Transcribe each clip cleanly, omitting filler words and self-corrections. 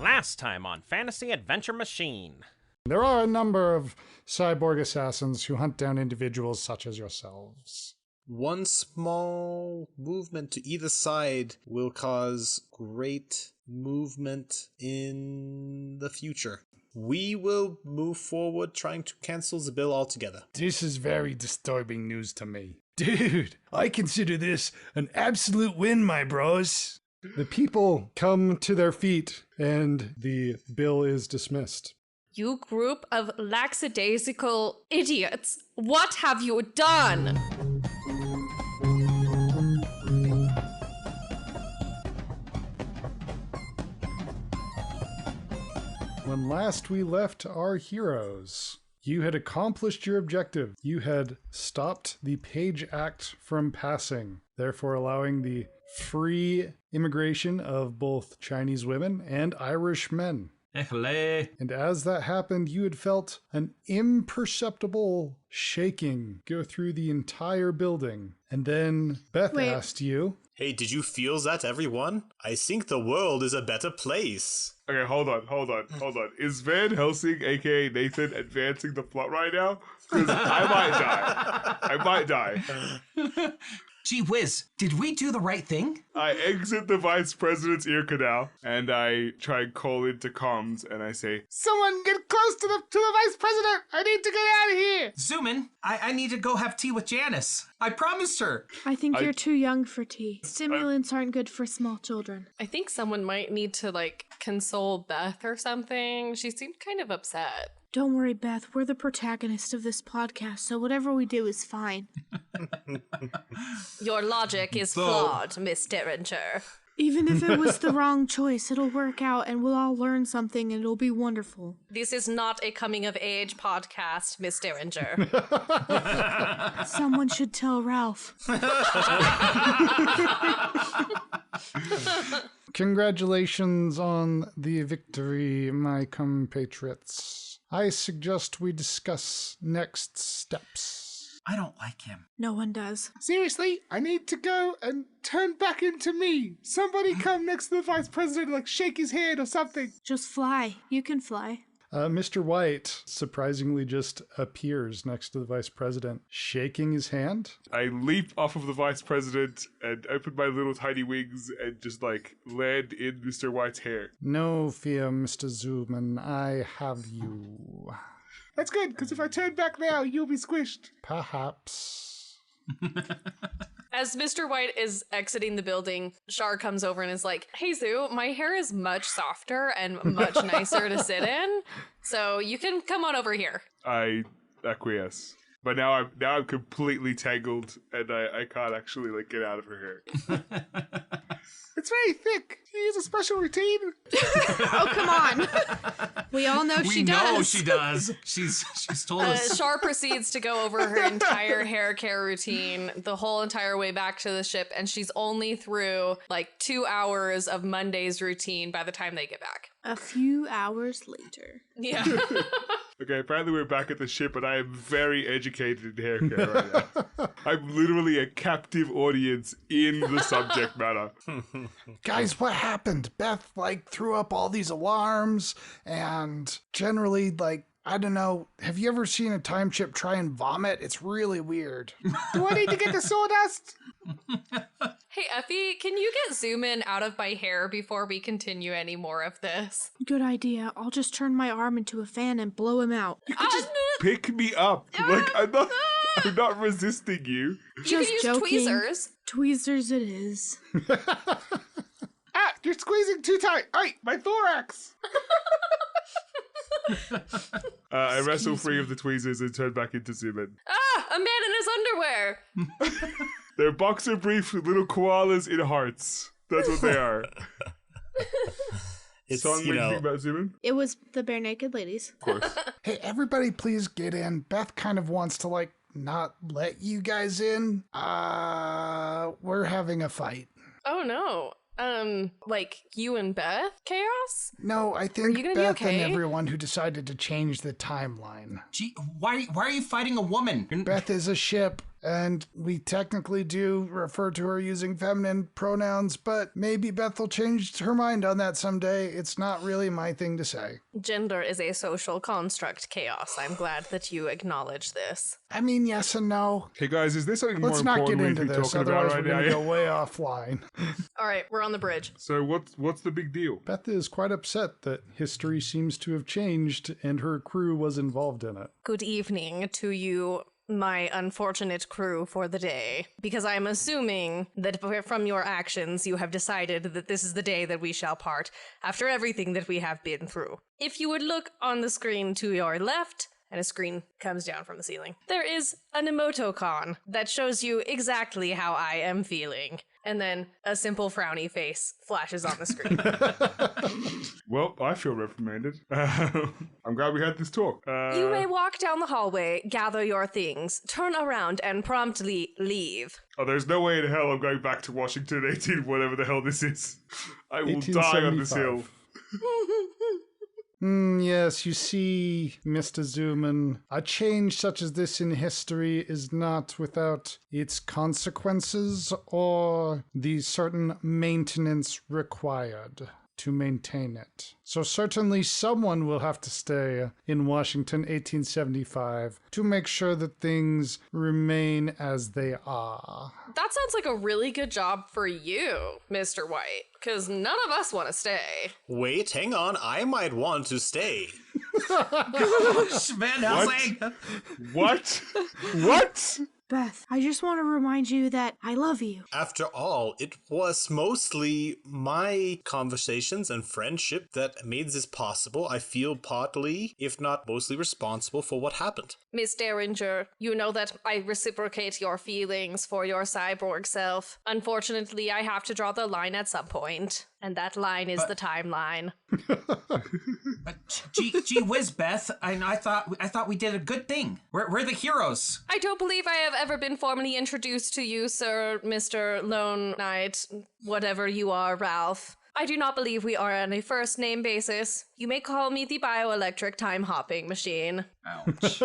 Last time on Fantasy Adventure Machine. There are a number of cyborg assassins who hunt down individuals such as yourselves. One small movement to either side will cause great movement in the future. We will move forward trying to cancel the bill altogether. This is very disturbing news to me. Dude, I consider this an absolute win, my bros. The people come to their feet and the bill is dismissed. You group of lackadaisical idiots, what have you done? When last we left our heroes, you had accomplished your objective. You had stopped the Page Act from passing, therefore allowing the free immigration of both Chinese women and Irish men. And as that happened, you had felt an imperceptible shaking go through the entire building. And then Beth asked you, "Hey, did you feel that, everyone? I think the world is a better place." Okay, hold on. Is Van Helsing, aka Nathan, advancing the plot right now? Because I might die. Gee whiz, did we do the right thing? I exit the vice president's ear canal, and I try and call into comms, and I say, "Someone get close to the vice president! I need to get out of here!" Zoom in. I need to go have tea with Janice. I promised her. I think you're too young for tea. Stimulants aren't good for small children. I think someone might need to, console Beth or something. She seemed kind of upset. Don't worry, Beth. We're the protagonist of this podcast, so whatever we do is fine. Your logic is flawed, Miss Derringer. Even if it was the wrong choice, it'll work out and we'll all learn something and it'll be wonderful. This is not a coming-of-age podcast, Miss Derringer. Someone should tell Ralph. Congratulations on the victory, my compatriots. I suggest we discuss next steps. I don't like him. No one does. Seriously, I need to go and turn back into me. Somebody come next to the vice president, shake his hand or something. Just fly. You can fly. Mr. White surprisingly just appears next to the vice president, shaking his hand. I leap off of the vice president and open my little tiny wings and just land in Mr. White's hair. No fear, Mr. Zuman. I have you. That's good, because if I turn back now, you'll be squished. Perhaps. As Mr. White is exiting the building, Shar comes over and is like, "Hey, Zoo, my hair is much softer and much nicer to sit in, so you can come on over here." I acquiesce. But now I'm completely tangled, and I can't actually get out of her hair. It's very thick. She has a special routine. Oh, come on. We all know she does. We know she does. She's told us. Shar proceeds to go over her entire hair care routine the whole entire way back to the ship, and she's only through 2 hours of Monday's routine by the time they get back. A few hours later. Yeah. Okay, apparently we're back at the ship, and I am very educated in hair care right now. I'm literally a captive audience in the subject matter. Guys, what happened? Beth, threw up all these alarms, and generally, I don't know, have you ever seen a time ship try and vomit? It's really weird. Do I need to get the sawdust? Hey, Effie, can you get Zoom in out of my hair before we continue any more of this? Good idea. I'll just turn my arm into a fan and blow him out. You can just pick me up. I'm not resisting you. You Just can use joking. tweezers. Tweezers it is. You're squeezing too tight. Hey, my thorax. I wrestle free of the tweezers and turn back into Zuman. Ah, a man in his underwear. They're boxer briefs with little koalas in hearts. That's what they are. It's, Song anything about Zuman? It was the Bare Naked Ladies. Of course. Hey, everybody please get in. Beth kind of wants to, not let you guys in. We're having a fight. Oh, no. You and Beth? Chaos? No, I Are you think gonna be Beth okay? and everyone who decided to change the timeline. Gee, why are you fighting a woman? Beth is a ship. And we technically do refer to her using feminine pronouns, but maybe Beth will change her mind on that someday. It's not really my thing to say. Gender is a social construct, Chaos. I'm glad that you acknowledge this. I mean, yes and no. Hey guys, is there something Let's more not get important we into can be this, talking about otherwise right we're now? going to go way offline. All right, we're on the bridge. So what's the big deal? Beth is quite upset that history seems to have changed and her crew was involved in it. Good evening to you, my unfortunate crew for the day, because I'm assuming that from your actions you have decided that this is the day that we shall part after everything that we have been through. If you would look on the screen to your left, and a screen comes down from the ceiling, there is an emoticon that shows you exactly how I am feeling. And then a simple frowny face flashes on the screen. Well, I feel reprimanded. I'm glad we had this talk. You may walk down the hallway, gather your things, turn around, and promptly leave. Oh, there's no way in hell I'm going back to Washington 18, whatever the hell this is. I will die on this hill. 1875. Yes, you see, Mr. Zuman, a change such as this in history is not without its consequences or the certain maintenance required to maintain it. So certainly someone will have to stay in Washington 1875 to make sure that things remain as they are. That sounds like a really good job for you, Mr. White, because none of us want to stay. Wait, hang on. I might want to stay. Van Helsing! What? What? Beth, I just want to remind you that I love you. After all, it was mostly my conversations and friendship that made this possible. I feel partly, if not mostly, responsible for what happened. Miss Derringer, you know that I reciprocate your feelings for your cyborg self. Unfortunately, I have to draw the line at some point, and that line is the timeline. Gee whiz, Beth. I thought we did a good thing. We're the heroes. I don't believe I have ever been formally introduced to you, sir, Mr. Lone Knight, whatever you are, Ralph. I do not believe we are on a first name basis. You may call me the bioelectric time hopping machine. Ouch.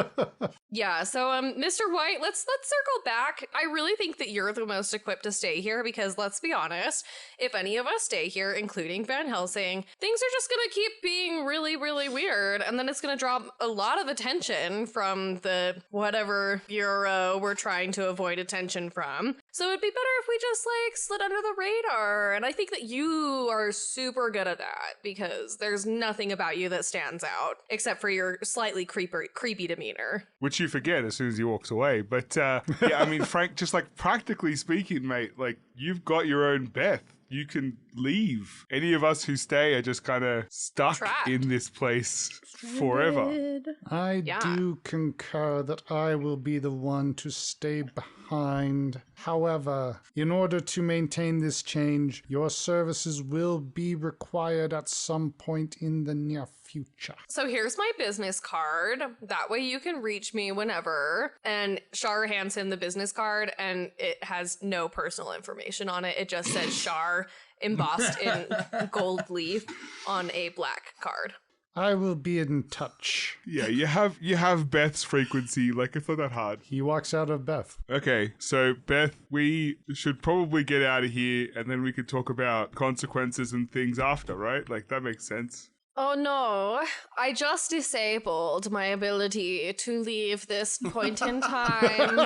Yeah, so Mr. White, let's circle back. I really think that you're the most equipped to stay here because let's be honest, if any of us stay here, including Van Helsing, things are just gonna keep being really, really weird, and then it's gonna draw a lot of attention from the whatever bureau we're trying to avoid attention from. So it'd be better if we just slid under the radar, and I think that you are super good at that because there's nothing about you that stands out except for your slightly creepy demeanor. Which you forget as soon as he walks away. But yeah, I mean, Frank, just like practically speaking, mate, like you've got your own Beth. You can leave. Any of us who stay are just kind of stuck Trapped. in this place forever. I Yeah. do concur that I will be the one to stay behind. However, in order to maintain this change, your services will be required at some point in the near future. So here's my business card. That way you can reach me whenever. And Shar hands him the business card, and it has no personal information on it. It just says Shar embossed in gold leaf on a black card. I will be in touch. Yeah, you have Beth's frequency. Like, it's not that hard. He walks out of Beth. Okay, so Beth, we should probably get out of here, and then we could talk about consequences and things after, right? Like, that makes sense. Oh no, I just disabled my ability to leave this point in time.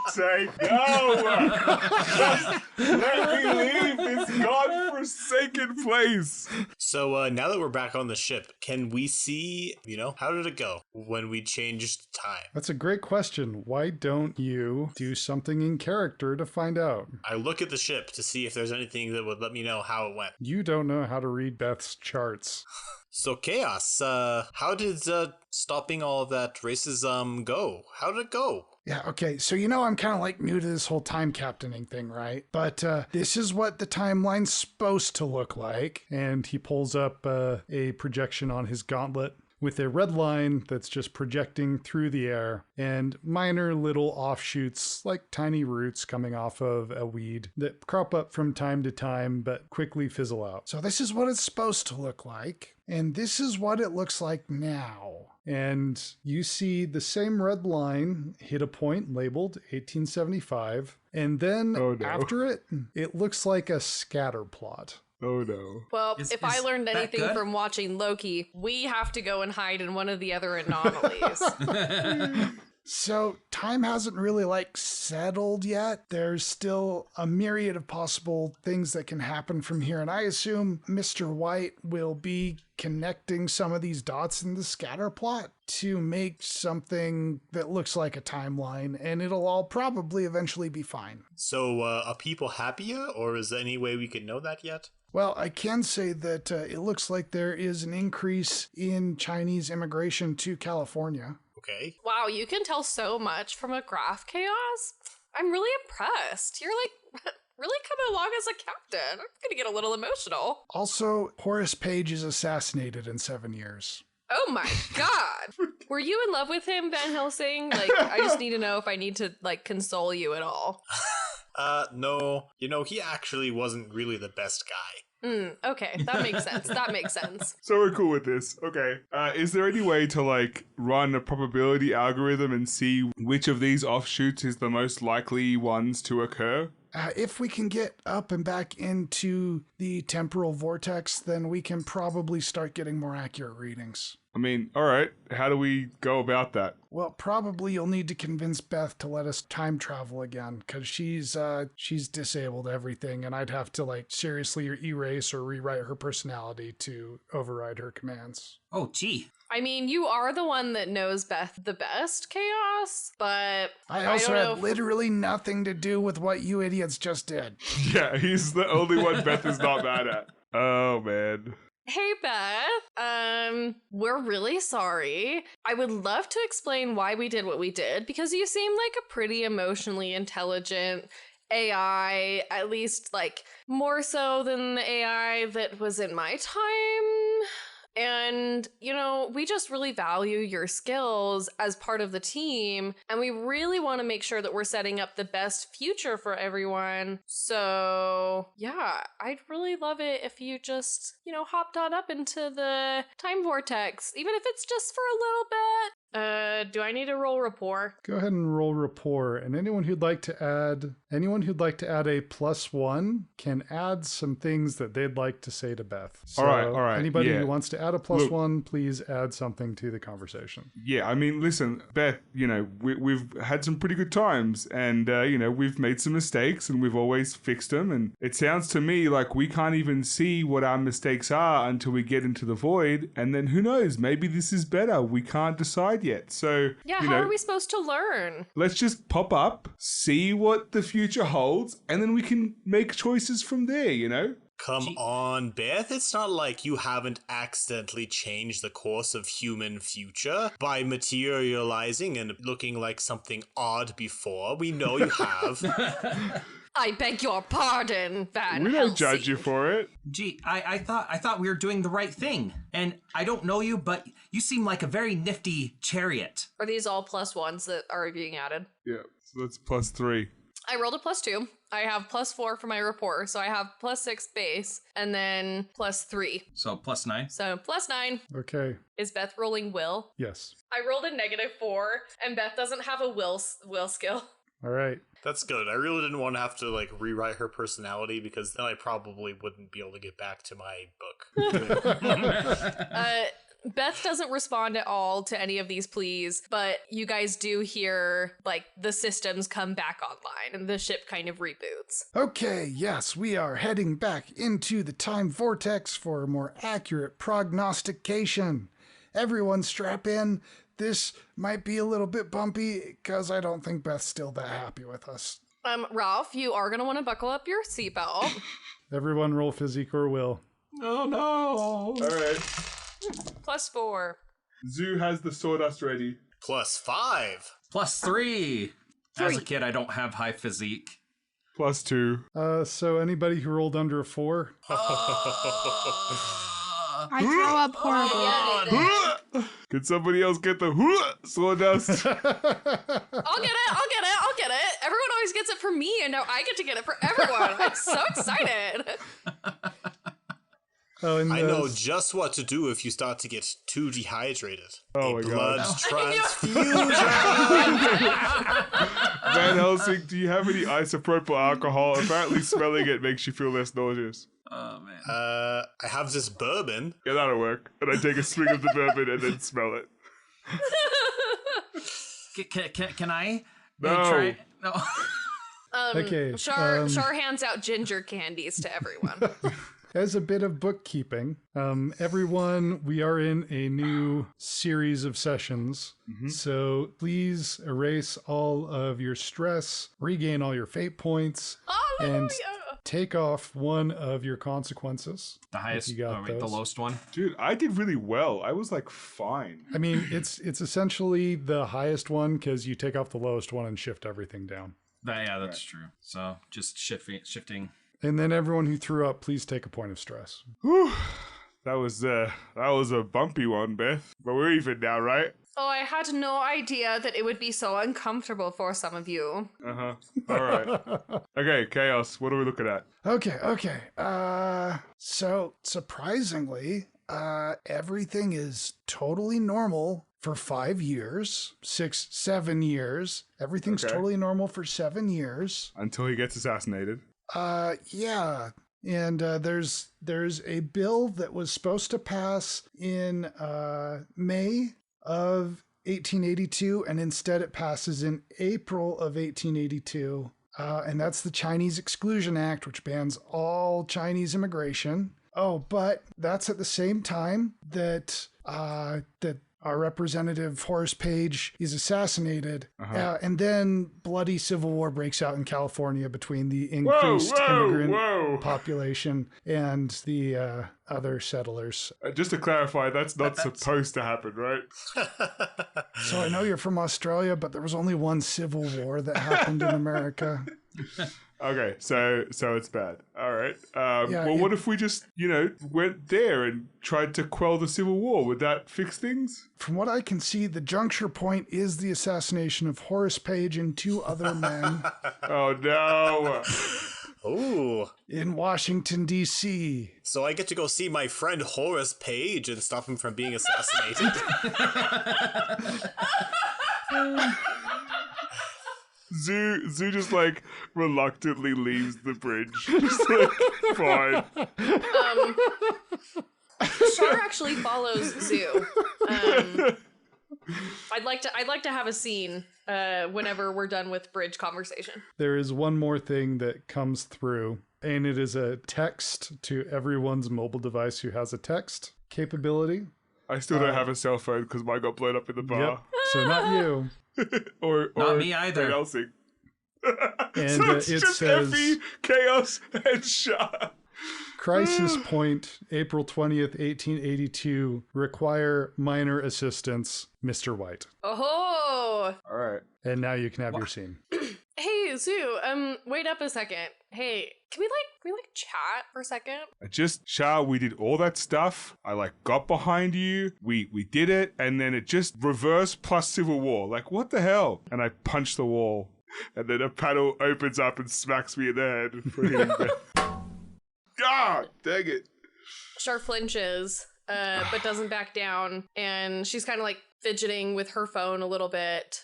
Say no! Just let me leave this godforsaken place. So now that we're back on the ship, can we see, how did it go when we changed time? That's a great question. Why don't you do something in character to find out? I look at the ship to see if there's anything that would let me know how it went. You don't know how to read Beth's charts. So Chaos, how did stopping all of that racism go? How did it go? Yeah, okay, so I'm kind of like new to this whole time captaining thing, right? But this is what the timeline's supposed to look like. And he pulls up a projection on his gauntlet, with a red line that's just projecting through the air and minor little offshoots like tiny roots coming off of a weed that crop up from time to time but quickly fizzle out. So this is what it's supposed to look like, and this is what it looks like now. And you see the same red line hit a point labeled 1875, and then after it, it looks like a scatter plot. Oh no. Well, if I learned that anything good? from watching Loki, we have to go and hide in one of the other anomalies. So time hasn't really settled yet. There's still a myriad of possible things that can happen from here. And I assume Mr. White will be connecting some of these dots in the scatter plot to make something that looks like a timeline, and it'll all probably eventually be fine. So, are people happier, or is there any way we can know that yet? Well, I can say that it looks like there is an increase in Chinese immigration to California. Okay. Wow, you can tell so much from a graph, Chaos. I'm really impressed. You're really coming along as a captain. I'm gonna get a little emotional. Also, Horace Page is assassinated in 7 years. Oh my god. Were you in love with him, Van Helsing? I just need to know if I need to, console you at all. No. He actually wasn't really the best guy. Okay, that makes sense. That makes sense. So we're cool with this. Okay. Is there any way to run a probability algorithm and see which of these offshoots is the most likely ones to occur? If we can get up and back into the temporal vortex, then we can probably start getting more accurate readings. I mean, all right. How do we go about that? Well, probably you'll need to convince Beth to let us time travel again, because she's disabled everything, and I'd have to seriously erase or rewrite her personality to override her commands. Oh, gee. I mean, you are the one that knows Beth the best, Chaos, but I also don't know had if- literally nothing to do with what you idiots just did. Yeah, he's the only one Beth is not mad at. Oh, man. Hey, Beth. We're really sorry. I would love to explain why we did what we did, because you seem like a pretty emotionally intelligent AI, at least more so than the AI that was in my time. And, we just really value your skills as part of the team, and we really want to make sure that we're setting up the best future for everyone. So, yeah, I'd really love it if you just, hopped on up into the time vortex, even if it's just for a little bit. Do I need to roll rapport? Go ahead and roll rapport, and anyone who'd like to add a +1 can add some things that they'd like to say to Beth. So all right. Anybody Yeah. who wants to add a +1, please add something to the conversation. Yeah, I mean, listen, Beth, we've had some pretty good times, and, we've made some mistakes, and we've always fixed them, and it sounds to me like we can't even see what our mistakes are until we get into the void, and then who knows, maybe this is better. We can't decide yet. So, Yeah, how are we supposed to learn? let's just pop up, see what the future holds, and then we can make choices from there, Come on, Beth. It's not like you haven't accidentally changed the course of human future by materializing and looking like something odd before. We know you have. I beg your pardon, Van We don't judge Helsing. you for it. Gee, I thought we were doing the right thing. And I don't know you, but you seem like a very nifty chariot. Are these all +1s that are being added? Yeah, so that's +3. I rolled a +2. I have +4 for my rapport, so I have +6 base, and then +3. So +9. So +9. Okay, Is Beth rolling will? yes. I rolled a -4, and Beth doesn't have a will skill. All right. That's good. I really didn't want to have to rewrite her personality, because then I probably wouldn't be able to get back to my book. Beth doesn't respond at all to any of these pleas, but you guys do hear, the systems come back online and the ship kind of reboots. Okay, yes, we are heading back into the time vortex for a more accurate prognostication. Everyone strap in. This might be a little bit bumpy because I don't think Beth's still that happy with us. Ralph, you are going to want to buckle up your seatbelt. Everyone roll physique or will. Oh, no. All right. +4. Zoo has the sawdust ready. +5. +3. As a kid, I don't have high physique. +2. So anybody who rolled under a 4? I throw up horribly. Can somebody else get the sawdust? I'll get it. Everyone always gets it for me, and now I get to get it for everyone. I'm so excited. Oh, and I know just what to do if you start to get too dehydrated. Oh my Blood god. transfusion! Van Helsing, do you have any isopropyl alcohol? Apparently smelling it makes you feel less nauseous. Oh, man. I have this bourbon. Yeah, that'll work. And I take a swig of the bourbon and then smell it. Can I? No. Try? No. Okay, Shar hands out ginger candies to everyone. as a bit of bookkeeping, everyone, we are in a new series of sessions. So please erase all of your stress, regain all your fate points, and take off one of your consequences. The highest, you got the those. lowest one. Dude, I did really well. I was like fine. I mean, it's essentially the highest one because you take off the lowest one and shift everything down. Yeah, that's true. So just shifting. And then everyone who threw up, please take a point of stress. Whew. That was a bumpy one, Beth. But we're even now, right? Oh, I had no idea that it would be so uncomfortable for some of you. Uh-huh. All right. Okay, Chaos, what are we looking at? Okay. So surprisingly, everything is totally normal for 5 years, 6, 7 years. Everything's Okay. totally normal for 7 years. Until he gets assassinated. Yeah. And there's a bill that was supposed to pass in May of 1882, and instead it passes in April of 1882. And that's the Chinese Exclusion Act, which bans all Chinese immigration. Oh, but that's at the same time that that our representative Horace Page is assassinated. And then bloody civil war breaks out in California between the increased immigrant population and the other settlers. Just to clarify, that's not supposed to happen, right? So I know you're from Australia, but there was only one civil war that happened in America. Okay, so it's bad. All right. Yeah, what if we just, went there and tried to quell the civil war? Would that fix things? From what I can see, the juncture point is the assassination of Horace Page and 2 other men Oh no! Ooh. in Washington, D.C. So I get to go see my friend Horace Page and stop him from being assassinated. Zoo just like reluctantly leaves the bridge. Just like fine. Shar actually follows Zoo. I'd like to have a scene whenever we're done with bridge conversation. There is one more thing that comes through, and it is a text to everyone's mobile device who has a text capability. I still don't have a cell phone because mine got blown up in the bar. Yep. So not you. or Not me either. Van Helsing. And So it's it just says Effie, Chaos, and Shah. Crisis point, April 20th, 1882. Require minor assistance, Mr. White. Oh, All right. And now you can have your scene. hey Zoo. Wait up a second. Hey, can we chat for a second? Shah, we did all that stuff. I got behind you. We did it, and then it just reverse plus civil war. What the hell? And I punched the wall, and then a panel opens up and smacks me in the head for hitting the... God, dang it. Shar flinches, but doesn't back down, and she's kind of fidgeting with her phone a little bit.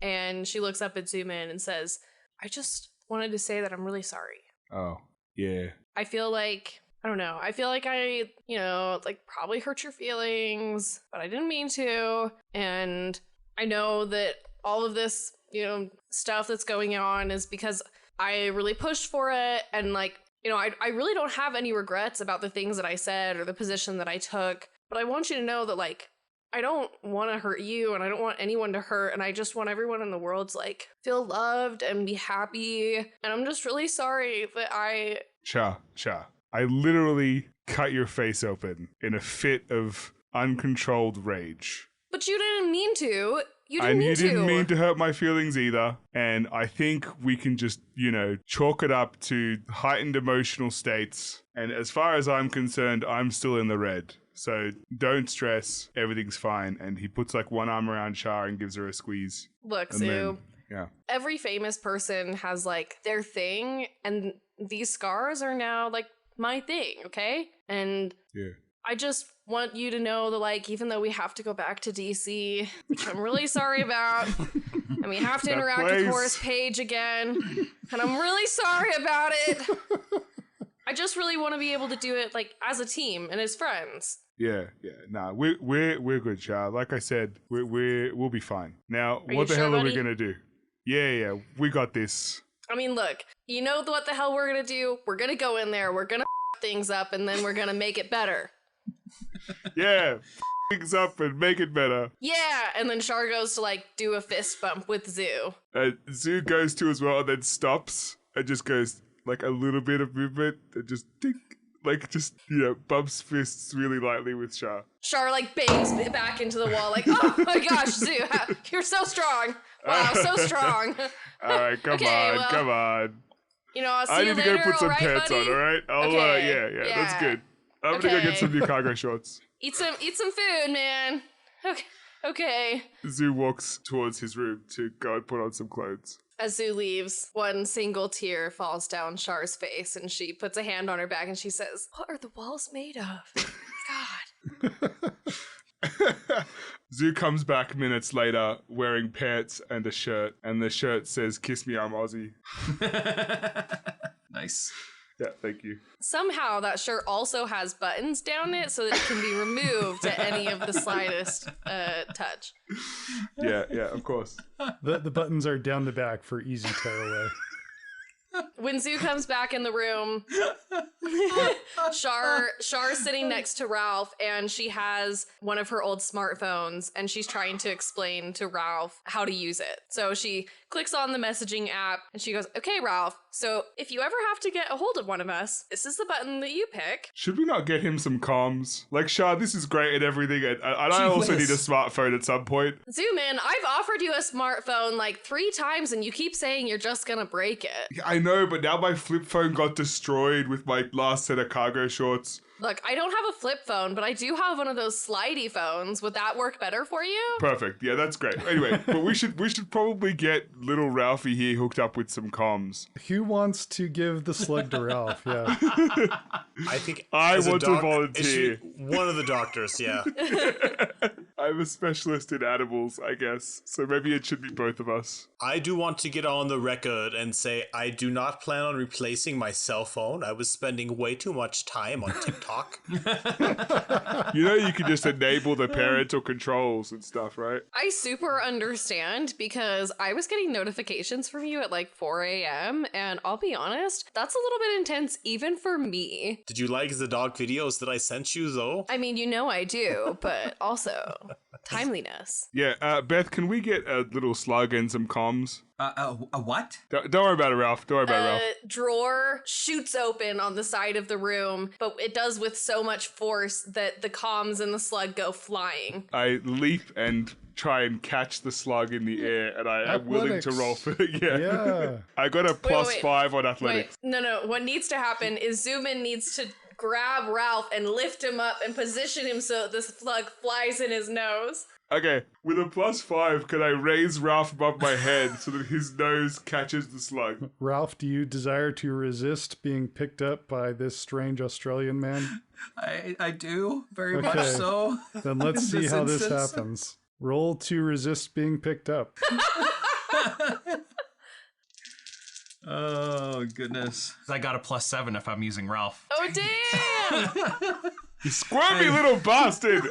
And she looks up at Zoom in and says, I just wanted to say that I'm really sorry. Oh, yeah. I feel like, I don't know, I feel like I, probably hurt your feelings, but I didn't mean to. And I know that all of this, stuff that's going on is because I really pushed for it. And I really don't have any regrets about the things that I said or the position that I took. But I want you to know that, I don't want to hurt you, and I don't want anyone to hurt, and I just want everyone in the world to, feel loved and be happy. And I'm just really sorry that I... Shah, I literally cut your face open in a fit of uncontrolled rage. But you didn't mean to. You didn't mean you to. didn't mean to hurt my feelings either. And I think we can just, chalk it up to heightened emotional states. And as far as I'm concerned, I'm still in the red. So don't stress. Everything's fine. And he puts like one arm around Shar and gives her a squeeze. Look, And Zoo. then, yeah. Every famous person has like their thing, and these scars are now like my thing, okay? And Yeah. I just want you to know that, like, even though we have to go back to DC, which I'm really sorry about, and we have to That interact place. with Horace Page again, and I'm really sorry about it. I just really want to be able to do it like as a team and as friends. Yeah. Nah, we're good, Shar. Like I said, we'll be fine. Now, Are what you the hell sure, are we buddy? gonna do? Yeah, we got this. I mean, look, you know what the hell we're gonna do? We're gonna go in there, we're gonna things up, and then we're gonna make it better. Yeah, things up and make it better. Yeah, and then Shar goes to like do a fist bump with Zoo. Zoo goes to as well and then stops and just goes like a little bit of movement and just tick, like just, bumps fists really lightly with Shar. Shar like bangs back into the wall like, oh my gosh, Zoo, you're so strong. Wow, so strong. All right, come on. I'll see I you need later, to go put some alright, pants buddy? on, all right? Okay, That's good. I'm gonna go get some new cargo shorts. Eat some food, man. Okay. Zoo walks towards his room to go and put on some clothes. As Zoo leaves, one single tear falls down Shar's face, and she puts a hand on her back and she says, "What are the walls made of? God." Zoo comes back minutes later wearing pants and a shirt, and the shirt says, "Kiss me, I'm Aussie." Nice. Yeah, thank you. Somehow that shirt also has buttons down it so that it can be removed at any of the slightest touch. Yeah, of course. The buttons are down the back for easy tear away. When Zoo comes back in the room, Char's sitting next to Ralph, and she has one of her old smartphones, and she's trying to explain to Ralph how to use it. So she clicks on the messaging app, and she goes, "Okay, Ralph, so if you ever have to get a hold of one of us, this is the button that you pick." Should we not get him some comms? Like, Shah, this is great and everything, and I also need a smartphone at some point. Zoo, man, I've offered you a smartphone like 3 times, and you keep saying you're just gonna break it. Yeah, I know, but now my flip phone got destroyed with my last set of cargo shorts. Look, I don't have a flip phone, but I do have one of those slidey phones. Would that work better for you? Perfect. Yeah, that's great. Anyway, but we should probably get little Ralphie here hooked up with some comms. Who wants to give the slug to Ralph? Yeah. I think I want to volunteer. One of the doctors, yeah. I'm a specialist in animals, I guess. So maybe it should be both of us. I do want to get on the record and say I do not plan on replacing my cell phone. I was spending way too much time on TikTok. You can just enable the parental controls and stuff, right? I super understand because I was getting notifications from you at like 4 a.m. and I'll be honest, that's a little bit intense even for me. Did you like the dog videos that I sent you, though? I mean, I do, but also timeliness. Yeah, Beth, can we get a little slug and some comms? A what? Don't worry about it, Ralph. Don't worry about it, Ralph. Drawer shoots open on the side of the room, but it does with so much force that the comms and the slug go flying. I leap and try and catch the slug in the air, and I am willing to roll for it. Yeah. I got a +5 on athletics. Wait, no. What needs to happen is Zoomin needs to grab Ralph and lift him up and position him so that the slug flies in his nose. Okay, with a +5, can I raise Ralph above my head so that his nose catches the slug? Ralph, do you desire to resist being picked up by this strange Australian man? I do, very much so. Then let's see how this instance. happens. Roll to resist being picked up. Oh, goodness. I got a +7 if I'm using Ralph. Oh, damn! You squirmy little bastard!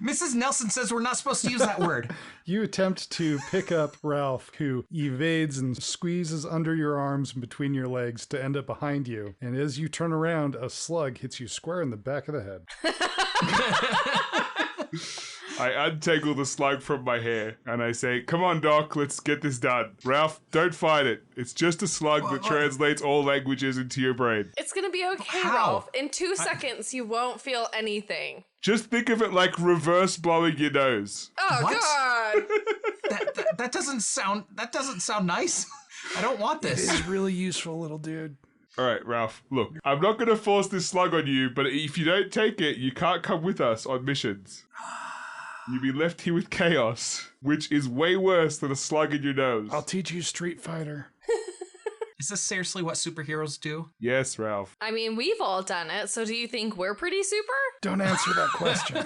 Mrs. Nelson says we're not supposed to use that word. You attempt to pick up Ralph, who evades and squeezes under your arms and between your legs to end up behind you. And as you turn around, a slug hits you square in the back of the head. I untangle the slug from my hair, and I say, "Come on, Doc, let's get this done. Ralph, don't fight it. It's just a slug that translates all languages into your brain." It's gonna be okay, How? Ralph. In 2 seconds, you won't feel anything. Just think of it like reverse blowing your nose. Oh What? God! That doesn't sound nice. I don't want It this. is really useful, little dude. All right, Ralph, look, I'm not going to force this slug on you, but if you don't take it, you can't come with us on missions. You'll be left here with chaos, which is way worse than a slug in your nose. I'll teach you Street Fighter. Is this seriously what superheroes do? Yes, Ralph. I mean, we've all done it, so do you think we're pretty super? Don't answer that question.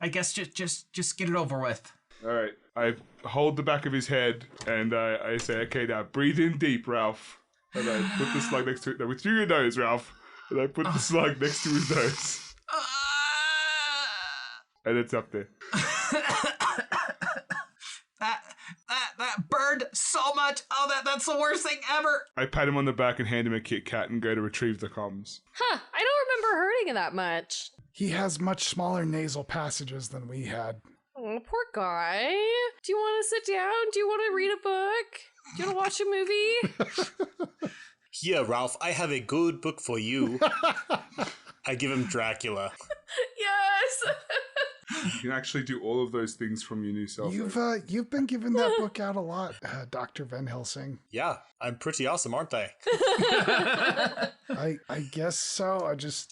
I guess just get it over with. All right, I hold the back of his head and I say, okay, now breathe in deep, Ralph. And I put the slug next to it. No, through your nose, Ralph. And I put the slug next to his nose. And it's up there. That burned so much. Oh, that's the worst thing ever. I pat him on the back and hand him a Kit Kat and go to retrieve the comms. Huh, I don't remember hurting it that much. He has much smaller nasal passages than we had. Oh, poor guy. Do you want to sit down? Do you want to read a book? Do you want to watch a movie? Here, Ralph, I have a good book for you. I give him Dracula. Yes! You can actually do all of those things from your new cell phone. You've been giving that book out a lot, Dr. Van Helsing. Yeah, I'm pretty awesome, aren't I? I guess so.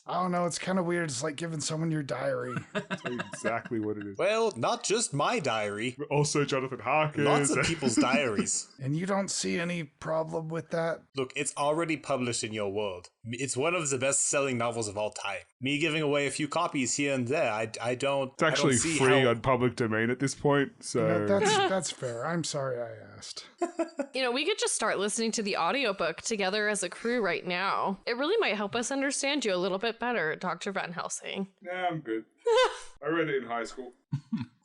I don't know. It's kind of weird. It's like giving someone your diary. That's exactly what it is. Well, not just my diary. Also, Jonathan Harkins. Lots of people's diaries. And you don't see any problem with that? Look, it's already published in your world. It's one of the best-selling novels of all time. Me giving away a few copies here and there, I don't. It's actually I don't see free how... on public domain at this point, so... That's fair. I'm sorry I asked. You know, we could just start listening to the audiobook together as a crew right now. It really might help us understand you a little bit better, Dr. Van Helsing. Nah, I'm good. I read it in high school.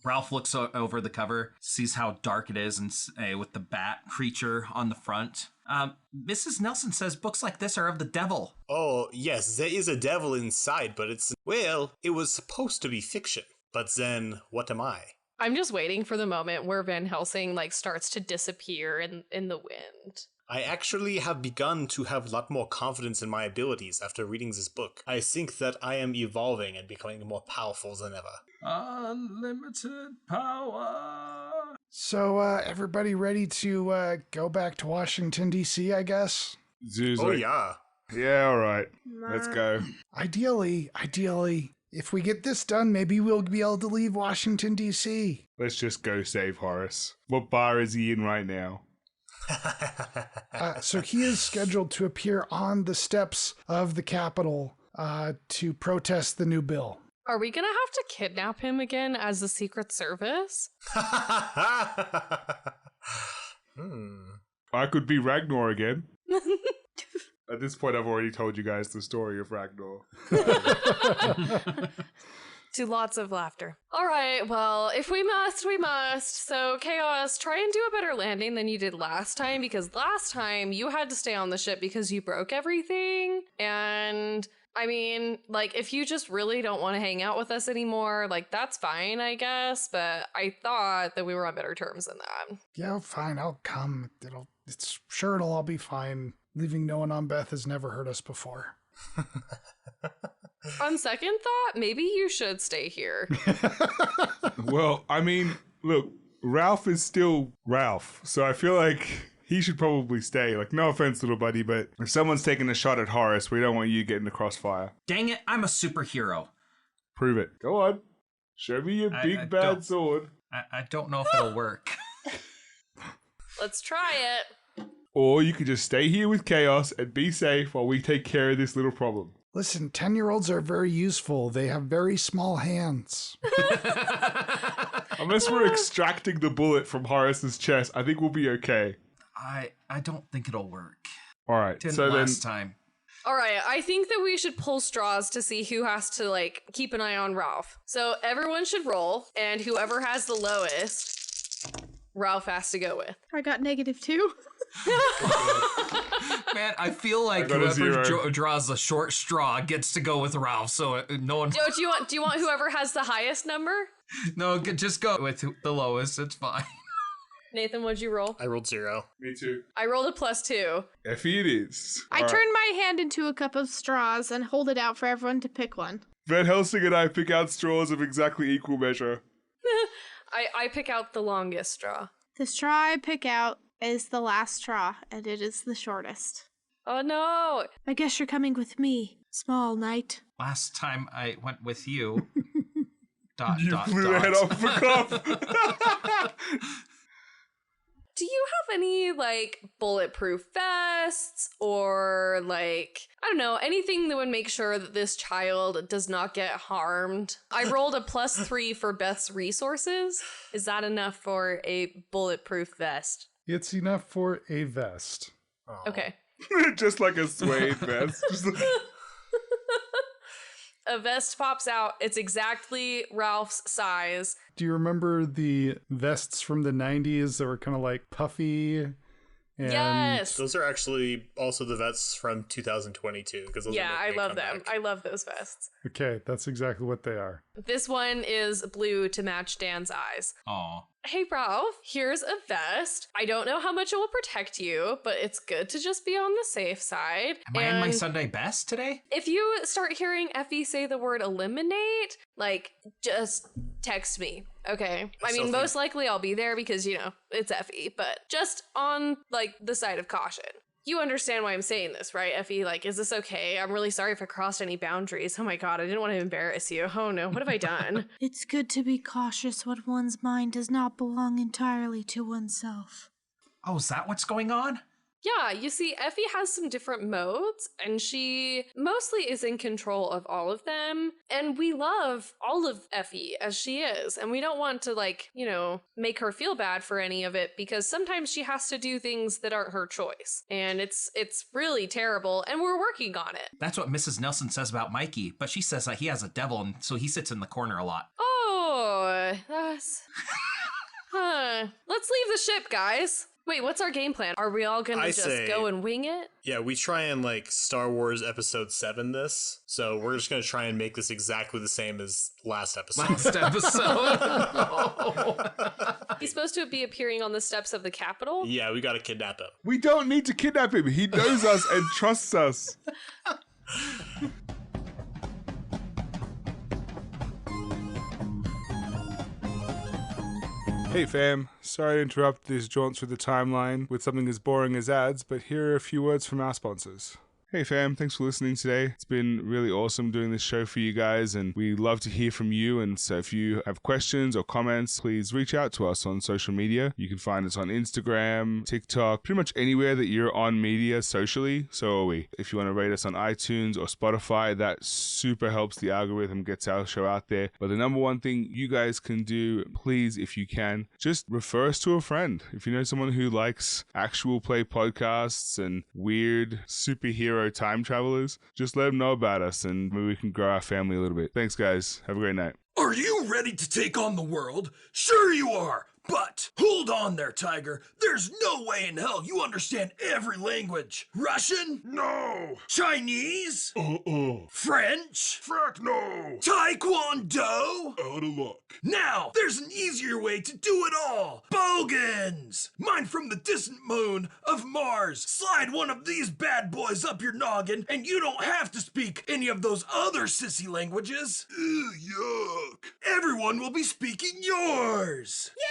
Ralph looks over the cover, sees how dark it is, and with the bat creature on the front. Mrs. Nelson says books like this are of the devil. Oh, yes, there is a devil inside, but it was supposed to be fiction. But then, what am I? I'm just waiting for the moment where Van Helsing, starts to disappear in the wind. I actually have begun to have a lot more confidence in my abilities after reading this book. I think that I am evolving and becoming more powerful than ever. Unlimited power. So, everybody ready to go back to Washington, D.C., I guess? Zoo's Oh, like, yeah. yeah, all right. Let's go. Ideally, if we get this done, maybe we'll be able to leave Washington, D.C. Let's just go save Horace. What bar is he in right now? So he is scheduled to appear on the steps of the Capitol to protest the new bill. Are we gonna have to kidnap him again as the Secret Service? I could be Ragnar again. At this point, I've already told you guys the story of Ragnar. To lots of laughter. All right, well, if we must, we must. So, Chaos, try and do a better landing than you did last time, because last time you had to stay on the ship because you broke everything. And, I mean, if you just really don't want to hang out with us anymore, that's fine, I guess. But I thought that we were on better terms than that. Yeah, fine, I'll come. It'll all be fine. Leaving no one on Beth has never hurt us before. On second thought, maybe you should stay here. Well, I mean, look, Ralph is still Ralph, so I feel like he should probably stay. No offense, little buddy, but if someone's taking a shot at Horace, we don't want you getting the crossfire. Dang it, I'm a superhero. Prove it. Go on. Show me your big bad sword. I don't know if it'll work. Let's try it. Or you could just stay here with Chaos and be safe while we take care of this little problem. Listen, 10-year-olds are very useful. They have very small hands. Unless we're extracting the bullet from Horace's chest, I think we'll be okay. I don't think it'll work. All right. Didn't So last then, time. All right, I think that we should pull straws to see who has to, keep an eye on Ralph. So everyone should roll, and whoever has the lowest, Ralph has to go with. I got -2. Man, I feel like got a whoever 0. draws the short straw gets to go with Ralph, so no one... Do you want whoever has the highest number? No, just go with the lowest, it's fine. Nathan, what'd you roll? I rolled 0. Me too. I rolled a +2. Effie it is. I All right. turn my hand into a cup of straws and hold it out for everyone to pick one. Van Helsing and I pick out straws of exactly equal measure. I pick out the longest straw. The straw I pick out is the last straw, and it is the shortest. Oh no! I guess you're coming with me, small knight. Last time I went with you. You flew the head off the cuff. Do you have any, like, bulletproof vests or, like, I don't know, anything that would make sure that this child does not get harmed? I rolled a +3 for Beth's resources. Is that enough for a bulletproof vest? It's enough for a vest. Okay. Just like a suede vest. Just like... A vest pops out. It's exactly Ralph's size. Do you remember the vests from the 90s that were kind of like puffy? And Yes. Those are actually also the vets from 2022. Yeah, I love them. I love those vests. Okay, that's exactly what they are. This one is blue to match Dan's eyes. Aw. Hey, Ralph, here's a vest. I don't know how much it will protect you, but it's good to just be on the safe side. Am I in my Sunday best today? If you start hearing Effie say the word eliminate, like, just text me, okay? I mean, most likely I'll be there because, you know, it's Effie, but just on, like, the side of caution. You understand why I'm saying this, right, Effie? Like, is this okay? I'm really sorry if I crossed any boundaries. Oh my god, I didn't want to embarrass you. Oh no, what have I done? It's good to be cautious when one's mind does not belong entirely to oneself. Oh, is that what's going on? Yeah, you see, Effie has some different modes, and she mostly is in control of all of them. And we love all of Effie as she is, and we don't want to, like, you know, make her feel bad for any of it, because sometimes she has to do things that aren't her choice. And it's really terrible, and we're working on it. That's what Mrs. Nelson says about Mikey, but she says that he has a devil, and so he sits in the corner a lot. Oh, that's... Let's leave the ship, guys. Wait, what's our game plan? Are we all gonna go and wing it? Yeah, we try and like Star Wars Episode 7 this. So we're just gonna try and make this exactly the same as last episode. He's supposed to be appearing on the steps of the Capitol? Yeah, we gotta kidnap him. We don't need to kidnap him. He knows us and trusts us. Hey fam, sorry to interrupt this jaunt through the timeline with something as boring as ads, but here are a few words from our sponsors. Hey fam, thanks for listening today. It's been really awesome doing this show for you guys, and we love to hear from you. And so if you have questions or comments, please reach out to us on social media. You can find us on Instagram, TikTok, pretty much anywhere that you're on media socially, so are we. If you want to rate us on iTunes or Spotify, that super helps the algorithm, gets our show out there. But the number one thing you guys can do, please, if you can, just refer us to a friend. If you know someone who likes actual play podcasts and weird superhero time travelers, just let them know about us and maybe we can grow our family a little bit. Thanks guys, have a great night. Are you ready to take on the world? Sure you are! But hold on there, Tiger. There's no way in hell you understand every language. Russian? No. Chinese? French? Frack no. Taekwondo? Out of luck. Now, there's an easier way to do it all. Bogans! Mine from the distant moon of Mars. Slide one of these bad boys up your noggin, and you don't have to speak any of those other sissy languages. Ew, yuck. Everyone will be speaking yours. Yeah!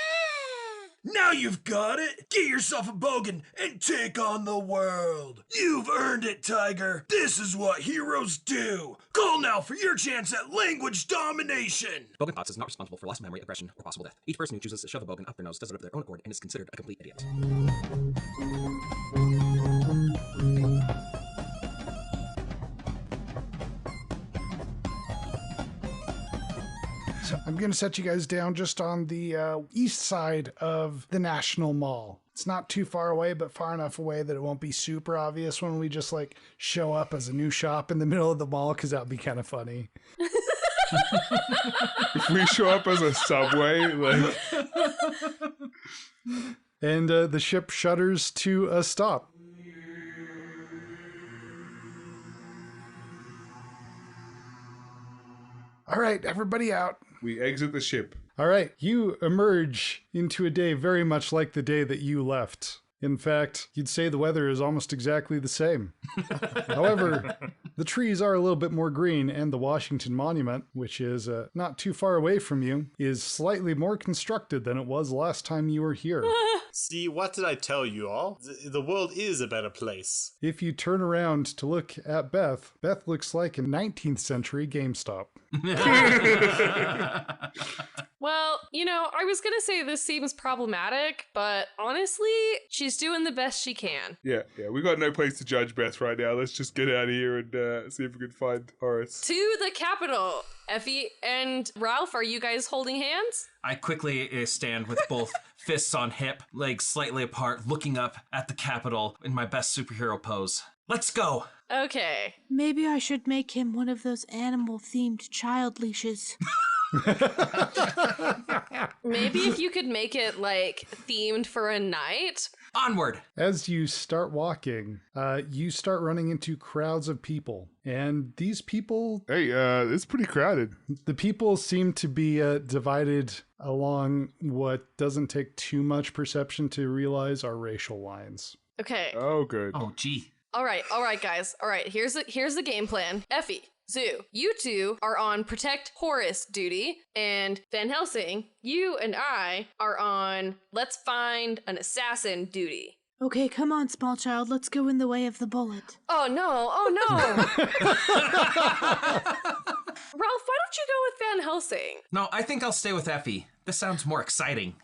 Now you've got it. Get yourself a bogan and take on the world. You've earned it, Tiger. This is what heroes do. Call now for your chance at language domination. Bogan Thoughts is not responsible for loss of memory, aggression, or possible death. Each person who chooses to shove a bogan up their nose does it of their own accord and is considered a complete idiot. So I'm going to set you guys down just on the east side of the National Mall. It's not too far away, but far enough away that it won't be super obvious when we just like show up as a new shop in the middle of the mall, because that would be kind of funny. If we show up as a Subway, like... And the ship shudders to a stop. All right, everybody out. We exit the ship. All right, you emerge into a day very much like the day that you left. In fact, you'd say the weather is almost exactly the same. However, the trees are a little bit more green, and the Washington Monument, which is not too far away from you, is slightly more constructed than it was last time you were here. See, what did I tell you all? The world is a better place. If you turn around to look at Beth, Beth looks like a 19th century GameStop. Well, I was gonna say this seems problematic, but honestly, she's doing the best she can. Yeah, we got no place to judge Beth right now. Let's just get out of here and see if we can find Horace. To the Capitol! Effie and Ralph, are you guys holding hands? I quickly stand with both fists on hip, legs slightly apart, looking up at the Capitol in my best superhero pose. Let's go! Okay. Maybe I should make him one of those animal-themed child leashes. Maybe if you could make it, themed for a night. Onward! As you start walking, you start running into crowds of people. And these people... Hey, it's pretty crowded. The people seem to be divided along what doesn't take too much perception to realize are racial lines. Okay. Oh, good. Oh, gee. All right, guys. All right, here's the game plan. Effie, Zoo, you two are on protect Horace duty, and Van Helsing, you and I are on let's find an assassin duty. Okay, come on, small child. Let's go in the way of the bullet. Oh no! Ralph, why don't you go with Van Helsing? No, I think I'll stay with Effie. This sounds more exciting.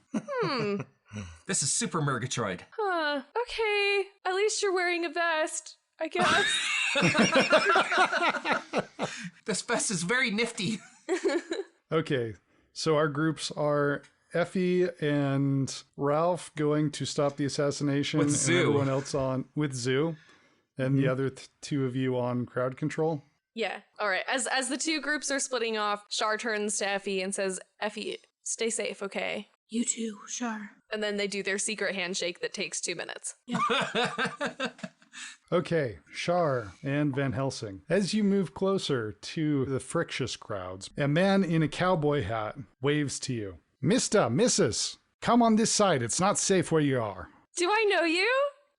This is Super Murgatroyd. Huh. Okay. At least you're wearing a vest, I guess. This vest is very nifty. Okay, so our groups are Effie and Ralph going to stop the assassination, With and Zoo. everyone else on with Zoo, and the other two of you on crowd control. Yeah. All right. As the two groups are splitting off, Shar turns to Effie and says, "Effie, stay safe, okay?" You too, sure. And then they do their secret handshake that takes 2 minutes. Okay, Shar and Van Helsing. As you move closer to the frictious crowds, a man in a cowboy hat waves to you. Mister, Mrs., come on this side. It's not safe where you are. Do I know you?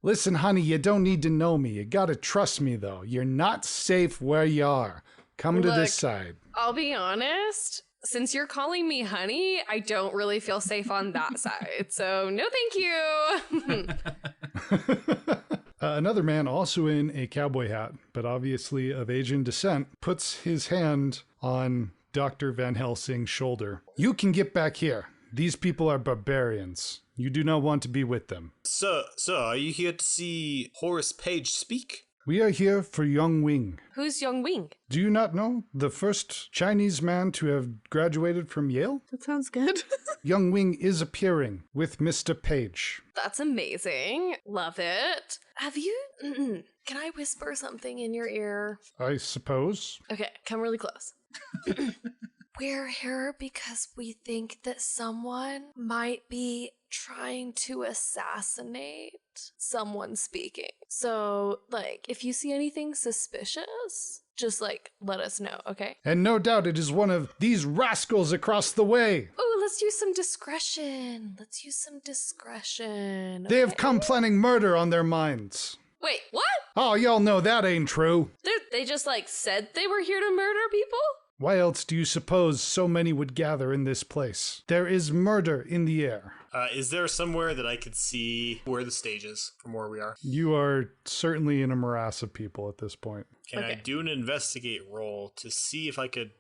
Listen, honey, you don't need to know me. You gotta trust me, though. You're not safe where you are. Come to Look, this side. I'll be honest. Since you're calling me honey, I don't really feel safe on that side. So no thank you. Another man, also in a cowboy hat, but obviously of Asian descent, puts his hand on Dr. Van Helsing's shoulder. You can get back here. These people are barbarians. You do not want to be with them. Sir, are you here to see Horace Page speak? We are here for Young Wing. Who's Young Wing? Do you not know? The first Chinese man to have graduated from Yale? That sounds good. Young Wing is appearing with Mr. Page. That's amazing. Love it. Have you... Can I whisper something in your ear? I suppose. Okay, come really close. We're here because we think that someone might be trying to assassinate someone speaking. So, if you see anything suspicious, just, let us know, okay? And no doubt it is one of these rascals across the way. Oh, let's use some discretion. They have come planning murder on their minds. Wait, what? Oh, y'all know that ain't true. They just, said they were here to murder people? Why else do you suppose so many would gather in this place? There is murder in the air. Is there somewhere that I could see where the stage is from where we are? You are certainly in a morass of people at this point. Can I Okay. do an investigate roll to see if I could,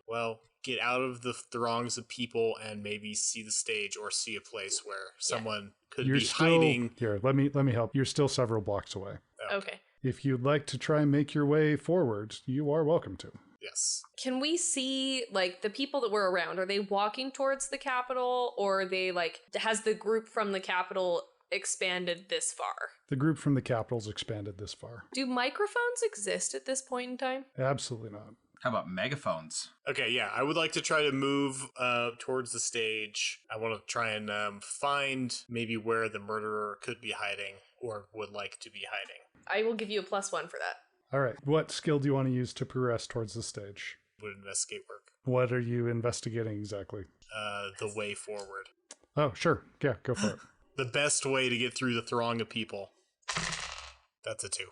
get out of the throngs of people and maybe see the stage or see a place where someone could You're be still hiding? here. Let me help. You're still several blocks away. Okay. If you'd like to try and make your way forward, you are welcome to. Yes. Can we see, the people that were around? Are they walking towards the Capitol, or are they, has the group from the Capitol expanded this far? The group from the Capitol's expanded this far. Do microphones exist at this point in time? Absolutely not. How about megaphones? Okay, yeah, I would like to try to move towards the stage. I want to try and find maybe where the murderer could be hiding or would like to be hiding. I will give you a +1 for that. All right. What skill do you want to use to progress towards the stage? Would investigate work? What are you investigating exactly? The way forward. Oh, sure. Yeah, go for it. The best way to get through the throng of people. That's a 2.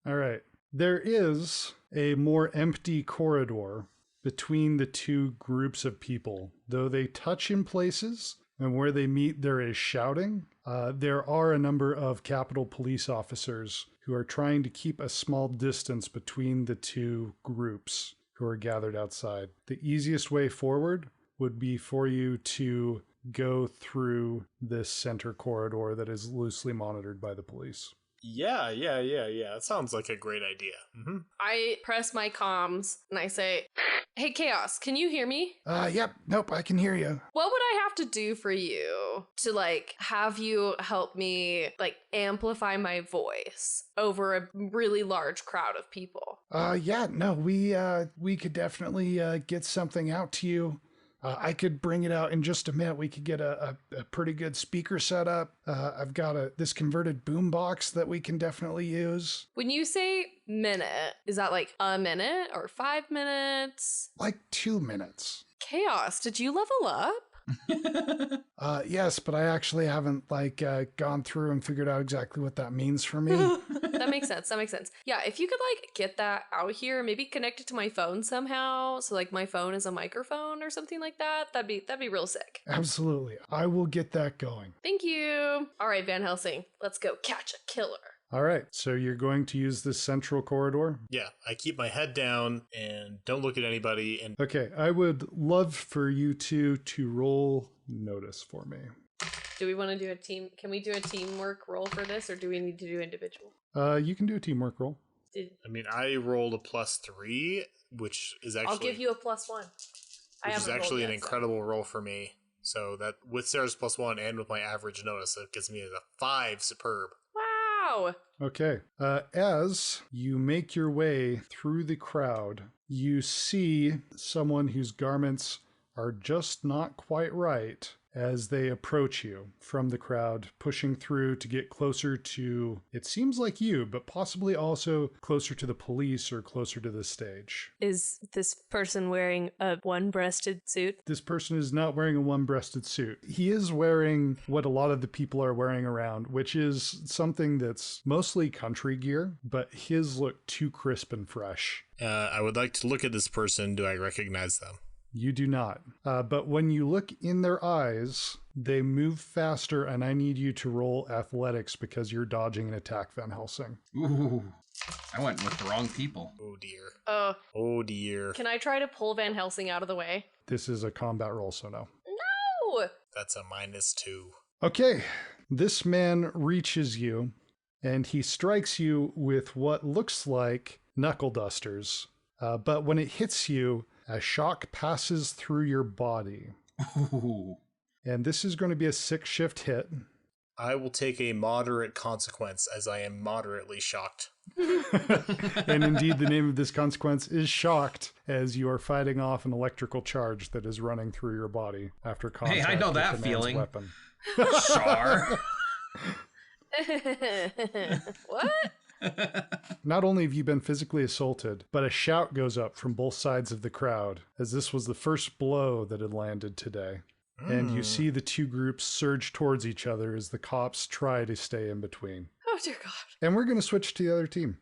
All right. There is a more empty corridor between the two groups of people. Though they touch in places, and where they meet there is shouting, there are a number of Capitol police officers who are trying to keep a small distance between the two groups who are gathered outside. The easiest way forward would be for you to go through this center corridor that is loosely monitored by the police. Yeah. That sounds like a great idea. Mm-hmm. I press my comms and I say, "Hey, Chaos, can you hear me? Yep. Nope, I can hear you. What would I have to do for you to, like, have you help me, like, amplify my voice over a really large crowd of people?" Yeah, no, we could definitely get something out to you. I could bring it out in just a minute. We could get a pretty good speaker set up. I've got this converted boombox that we can definitely use. When you say minute, is that like a minute or 5 minutes? Like 2 minutes. Chaos, did you level up? Yes, but I actually haven't gone through and figured out exactly what that means for me. That makes sense. Yeah, if you could get that out here, maybe connect it to my phone somehow, so my phone is a microphone or something like that. That'd be real sick. Absolutely. I will get that going. Thank you. All right, Van Helsing, let's go catch a killer. All right, so you're going to use this central corridor? Yeah, I keep my head down and don't look at anybody. And Okay, I would love for you two to roll notice for me. Do we want to do a team? Can we do a teamwork roll for this, or do we need to do individual? You can do a teamwork roll. I rolled a +3, which is actually... I'll give you a +1. Which is actually an incredible roll for me. So that with Sarah's +1 and with my average notice, it gets me a 5 superb. Wow. Okay. As you make your way through the crowd, you see someone whose garments are just not quite right as they approach you from the crowd, pushing through to get closer to, it seems like you, but possibly also closer to the police or closer to the stage. Is this person wearing a one-breasted suit? This person is not wearing a one-breasted suit. He is wearing what a lot of the people are wearing around, which is something that's mostly country gear, but his look too crisp and fresh. I would like to look at this person. Do I recognize them? You do not. But when you look in their eyes, they move faster, and I need you to roll athletics because you're dodging an attack, Van Helsing. Ooh, I went with the wrong people. Oh, dear. Oh, dear. Can I try to pull Van Helsing out of the way? This is a combat roll, so no. No! That's a -2. Okay. This man reaches you, and he strikes you with what looks like knuckle dusters. But when it hits you, a shock passes through your body. Ooh. And this is going to be a 6-shift hit. I will take a moderate consequence as I am moderately shocked. And indeed, the name of this consequence is shocked, as you are fighting off an electrical charge that is running through your body after contact. Hey, I know with that the man's feeling. Weapon. Char. What? Not only have you been physically assaulted, but a shout goes up from both sides of the crowd, as this was the first blow that had landed today. And you see the two groups surge towards each other as the cops try to stay in between. Oh, dear God. And we're going to switch to the other team.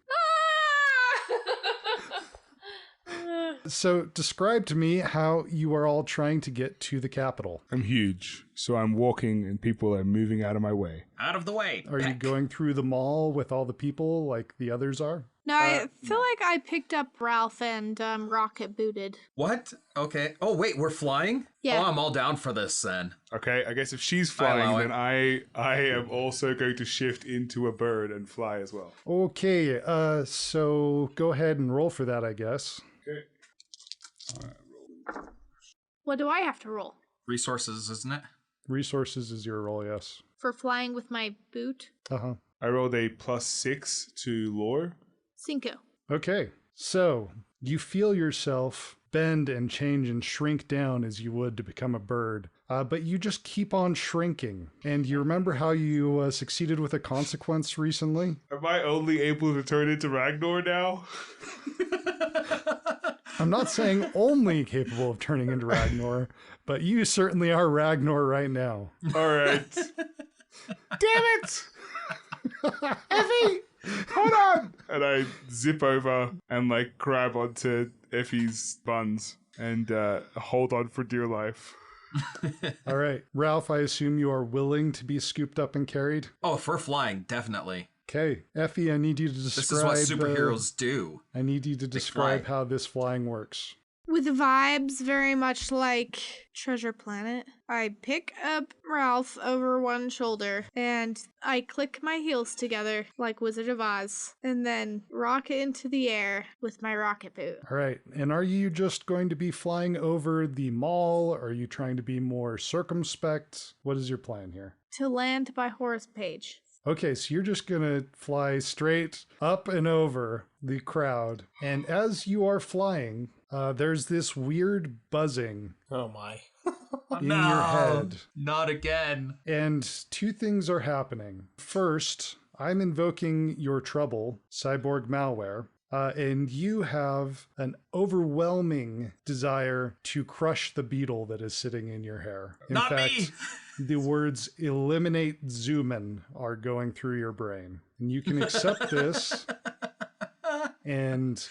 So describe to me how you are all trying to get to the Capitol. I'm huge, so I'm walking and people are moving out of my way. Out of the way. Are you going through the mall with all the people like the others are? No, I feel like I picked up Ralph and Rocket booted. What? Okay. Oh, wait, we're flying? Yeah. Oh, I'm all down for this then. Okay, I guess if she's allow flying, it. then I am also going to shift into a bird and fly as well. Okay, so go ahead and roll for that, I guess. Okay. What do I have to roll? Resources, isn't it? Resources is your roll, yes. For flying with my boot? Uh-huh. I rolled a +6 to lore. Cinco. Okay, so you feel yourself bend and change and shrink down as you would to become a bird, but you just keep on shrinking. And you remember how you succeeded with a consequence recently? Am I only able to turn into Ragnar now? I'm not saying only capable of turning into Ragnar, but you certainly are Ragnar right now. All right. Damn it! Effie! Hold on! And I zip over and like grab onto Effie's buns and hold on for dear life. All right. Ralph, I assume you are willing to be scooped up and carried? Oh, if we're flying, definitely. Okay. Effie, I need you to describe... This is what superheroes do. I need you to describe how this flying works. With vibes very much like Treasure Planet, I pick up Ralph over one shoulder and I click my heels together like Wizard of Oz and then rocket into the air with my rocket boot. All right. And are you just going to be flying over the mall? Or are you trying to be more circumspect? What is your plan here? To land by Horace Page. Okay, so you're just going to fly straight up and over the crowd. And as you are flying, there's this weird buzzing Oh my. in your head. Not again. And two things are happening. First, I'm invoking your trouble, cyborg malware, and you have an overwhelming desire to crush the beetle that is sitting in your hair. In Not fact, me! the words eliminate Zoomin are going through your brain. And you can accept this and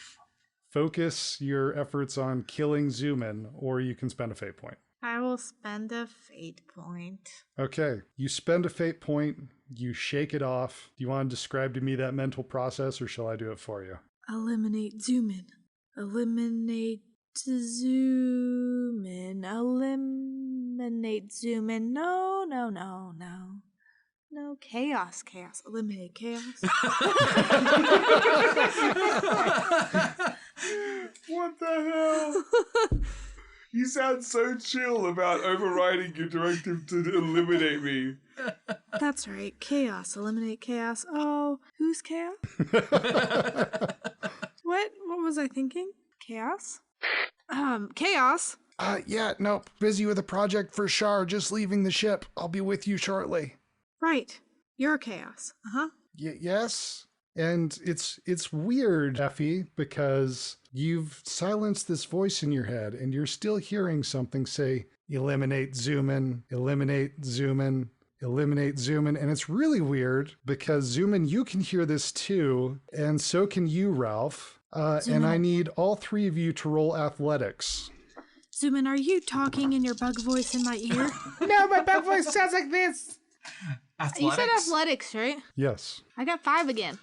focus your efforts on killing Zoomin, or you can spend a fate point. I will spend a fate point. Okay, you spend a fate point, you shake it off. Do you want to describe to me that mental process, or shall I do it for you? Eliminate Zoomin. Eliminate Zoomin. Eliminate Zoomin. No. No, chaos. Eliminate chaos. What the hell? You sound so chill about overriding your directive to eliminate me. That's right. Chaos. Eliminate chaos. Oh, who's chaos? What was I thinking? Chaos? Chaos? Yeah, nope. Busy with a project for Shar, just leaving the ship. I'll be with you shortly. Right. You're chaos. Uh-huh. Yes. And it's weird, Effie, because you've silenced this voice in your head and you're still hearing something say, eliminate Zoomin, eliminate Zoomin, eliminate Zoomin. And it's really weird because Zoomin, you can hear this too. And so can you, Ralph. And I need all three of you to roll athletics. Zoomin, are you talking in your bug voice in my ear? No, my bug voice sounds like this. Athletics? You said athletics, right? Yes. I got 5 again.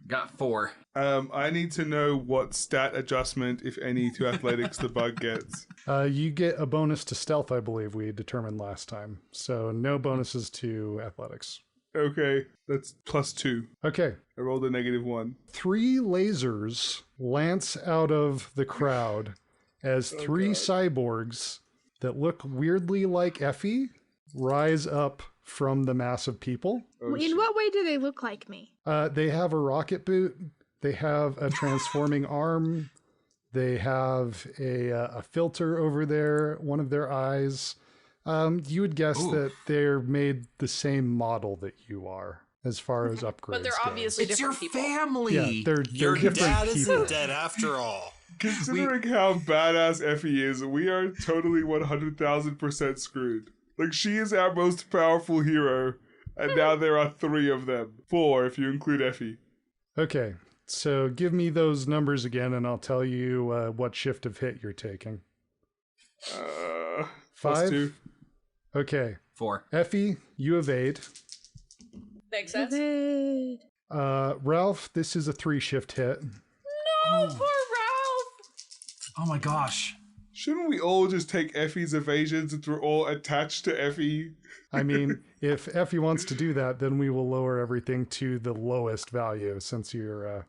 Got 4. I need to know what stat adjustment, if any, to athletics the bug gets. You get a bonus to stealth, I believe we determined last time. So no bonuses to athletics. Okay, that's +2. Okay. I rolled a -1. 3 lasers lance out of the crowd as 3 cyborgs that look weirdly like Effie rise up from the mass of people. In what way do they look like me? They have a rocket boot. They have a transforming arm. They have a filter over one of their eyes. You would guess that they're made the same model that you are as far as upgrades But they're go. obviously It's your different people. family. Yeah, they're Your different dad people. isn't dead after all. Considering how badass Effie is, we are totally 100,000% screwed. Like, she is our most powerful hero, and now there are 3 of them. 4 if you include Effie. Okay, so give me those numbers again, and I'll tell you what shift of hit you're taking. 5? +2. Okay. 4. Effie, you evade. Makes sense. Evade. Ralph, this is a 3 shift hit. No, poor Ralph. Oh my gosh. Shouldn't we all just take Effie's evasions since we're all attached to Effie? I mean, if Effie wants to do that, then we will lower everything to the lowest value since you're, Oh,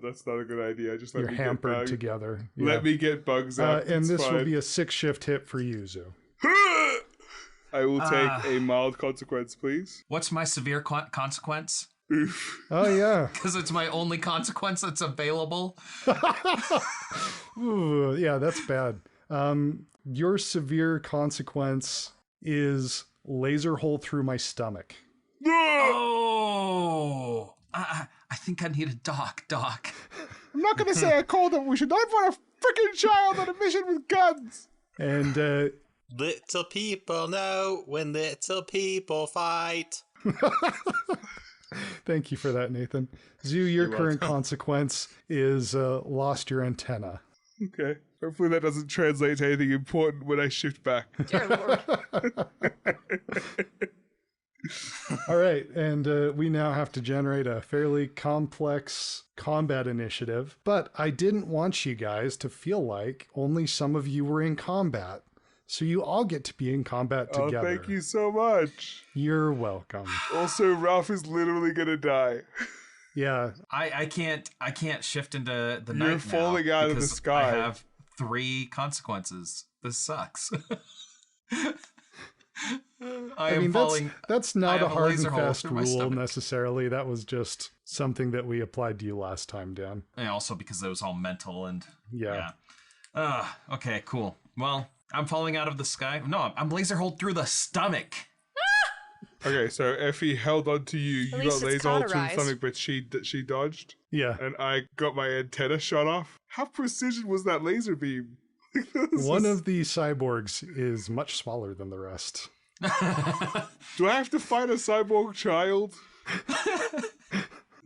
that's not a good idea. Just let you're me hampered get bugs. together. Let me get bugs out. And It's this will fine. be a 6 shift hit for Yuzu. I will take a mild consequence, please. What's my severe consequence? Oof. Oh, yeah. Because it's my only consequence that's available. Ooh, yeah, that's bad. Your severe consequence is laser hole through my stomach. Oh! I think I need a doc. I'm not going to say I called him. We should not put a freaking child on a mission with guns. And Little people know when little people fight. thank you for that, Nathan. Zoo, your current consequence is lost your antenna. Okay. Hopefully that doesn't translate to anything important when I shift back. Dear Lord. All right, and we now have to generate a fairly complex combat initiative, but I didn't want you guys to feel like only some of you were in combat. So you all get to be in combat together. Oh, thank you so much. You're welcome. Also, Ralph is literally going to die. Yeah. I can't shift into the night You're falling out of the because sky. I have 3 consequences. This sucks. I mean, that's not a have a hard laser and hole fast through my rule stomach. necessarily. That was just something that we applied to you last time, Dan. And also because it was all mental and Yeah. Okay, cool. Well, I'm falling out of the sky. No, I'm laser holed through the stomach. Okay, so Effie held on to you. You least got it's laser hole to the cauterized. stomach, but she dodged. Yeah. And I got my antenna shot off. How precision was that laser beam? One of the cyborgs is much smaller than the rest. Do I have to fight a cyborg child?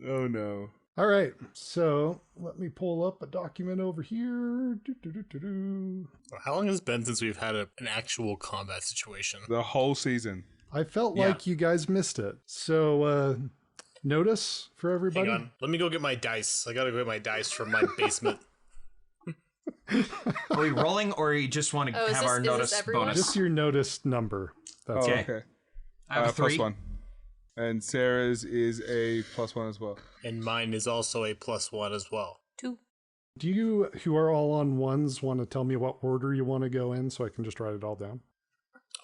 Oh no. All right, so let me pull up a document over here. Do. How long has it been since we've had an actual combat situation? The whole season. I felt like you guys missed it. So, notice for everybody. Hang on. Let me go get my dice. I gotta go get my dice from my basement. Are we rolling, or you just want to have our notice bonus? Just your notice number. That's Oh, it. okay. I have a 3. +1. And Sarah's is a +1 as well. And mine is also a +1 as well. 2. Do you, who are all on ones, want to tell me what order you want to go in so I can just write it all down?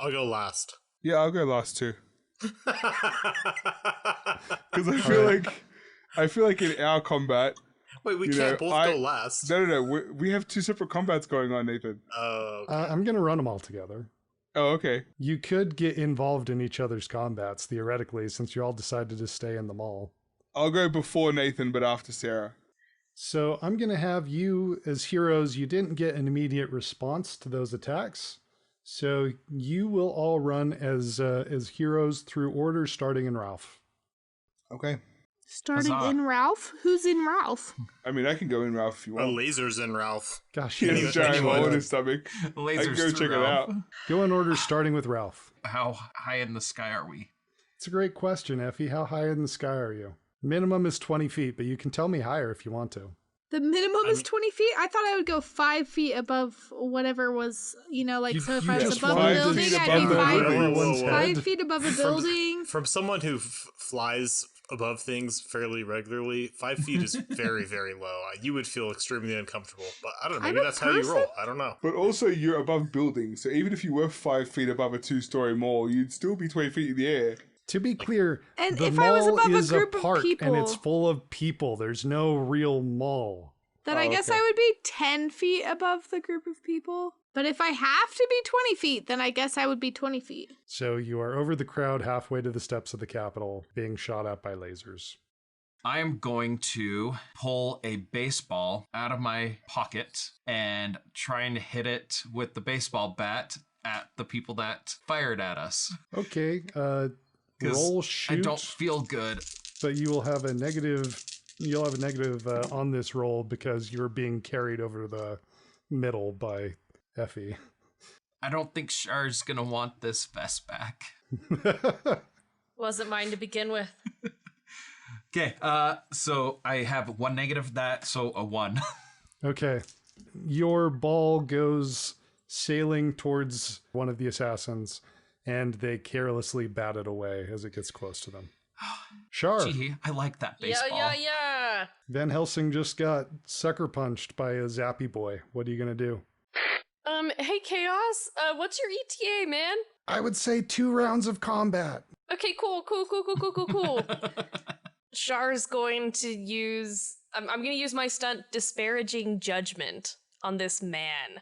I'll go last. Yeah, I'll go last too. Because I feel like in our combat. Wait, we You can't know, both go last. No. We have 2 separate combats going on, Nathan. Oh, I'm going to run them all together. Oh, okay. You could get involved in each other's combats, theoretically, since you all decided to stay in the mall. I'll go before Nathan, but after Sarah. So I'm going to have you as heroes. You didn't get an immediate response to those attacks. So you will all run as heroes through order, starting in Ralph. Okay. Starting Huzzah. in Ralph? Who's in Ralph? I mean, I can go in, Ralph, if you a want. laser's in Ralph. Gosh, He has you a giant anyone- hole in his stomach. I Lasers can go through check it Ralph. out. go in order, starting with Ralph. How high in the sky are we? It's a great question, Effie. How high in the sky are you? Minimum is 20 feet, but you can tell me higher if you want to. The minimum is 20 feet? I thought I would go 5 feet above whatever was, like, so if I was just above a 5 building, feet I'd above be the five, everyone's head. 5 feet above a building. From someone who flies above things fairly regularly, 5 feet is very, very low. You would feel extremely uncomfortable. But I don't know, maybe I'm a that's how you roll. person. I don't know. But also, you're above buildings, so even if you were 5 feet above a 2-story mall, you'd still be 20 feet in the air. To be clear, And the if mall I was above a is group a of park and it's people- full of people. There's no real mall. Then I guess okay. I would be 10 feet above the group of people. But if I have to be 20 feet, then I guess I would be 20 feet. So you are over the crowd halfway to the steps of the Capitol, being shot at by lasers. I am going to pull a baseball out of my pocket and try and hit it with the baseball bat at the people that fired at us. Okay, 'Cause roll shoot. I don't feel good. But you will have a negative. You'll have a negative on this roll because you're being carried over the middle by Effie. I don't think Char's gonna want this vest back. Wasn't mine to begin with. Okay, so I have 1 negative that, so a 1. Okay, your ball goes sailing towards one of the assassins, and they carelessly bat it away as it gets close to them. Char, Gee, I like that baseball. Yeah. Van Helsing just got sucker punched by a zappy boy. What are you gonna do? Hey, Chaos, what's your ETA, man? I would say 2 rounds of combat. Okay, cool. Char's going to use... I'm going to use my stunt Disparaging Judgment on this man.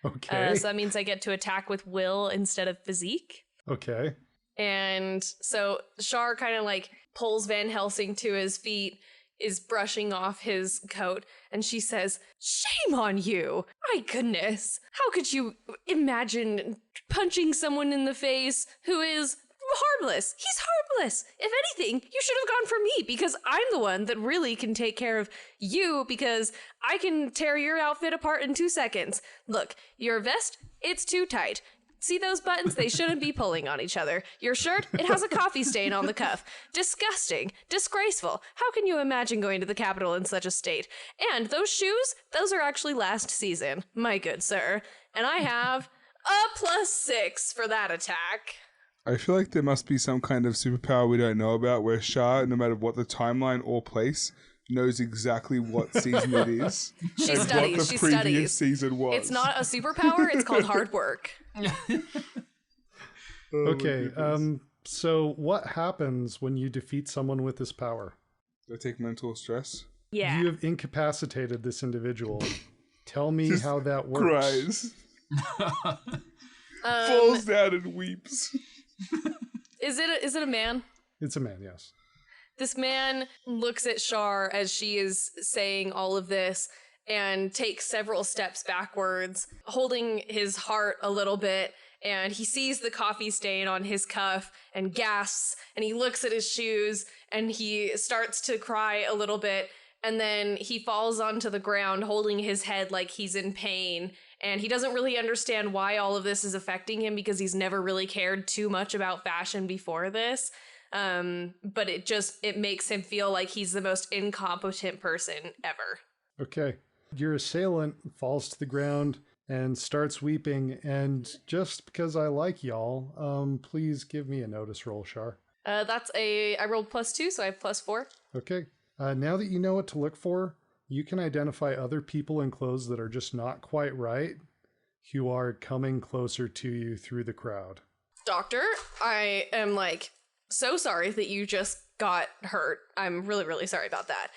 Okay. So that means I get to attack with will instead of physique. Okay. And so Char kind of like pulls Van Helsing to his feet, is brushing off his coat, and she says, "Shame on you! My goodness! How could you imagine punching someone in the face who is harmless? He's harmless! If anything, you should have gone for me, because I'm the one that really can take care of you, because I can tear your outfit apart in 2 seconds. Look, your vest, it's too tight. See those buttons? They shouldn't be pulling on each other. Your shirt, it has a coffee stain on the cuff. Disgusting. Disgraceful. How can you imagine going to the Capitol in such a state? And those shoes, those are actually last season, my good sir. And I have a +6 for that attack." I feel like there must be some kind of superpower we don't know about where Shah, no matter what the timeline or place, knows exactly what season it is. She and studies. what the She previous studies. season was. It's not a superpower. It's called hard work. Okay, so what happens when you defeat someone with this power? They take mental stress. Yeah. You have incapacitated this individual. Tell me Just how that works. Cries. Falls down and weeps. Is it a man? It's a man, yes. This man looks at Shar as she is saying all of this and takes several steps backwards, holding his heart a little bit, and he sees the coffee stain on his cuff and gasps, and he looks at his shoes and he starts to cry a little bit, and then he falls onto the ground holding his head like he's in pain, and he doesn't really understand why all of this is affecting him because he's never really cared too much about fashion before this. But it makes him feel like he's the most incompetent person ever. Okay. Your assailant falls to the ground and starts weeping, and just because I like y'all, please give me a notice roll, Shar. I rolled +2, so I have +4. Okay. Now that you know what to look for, you can identify other people in clothes that are just not quite right, who are coming closer to you through the crowd. Doctor, I am so sorry that you just got hurt. I'm really, really sorry about that.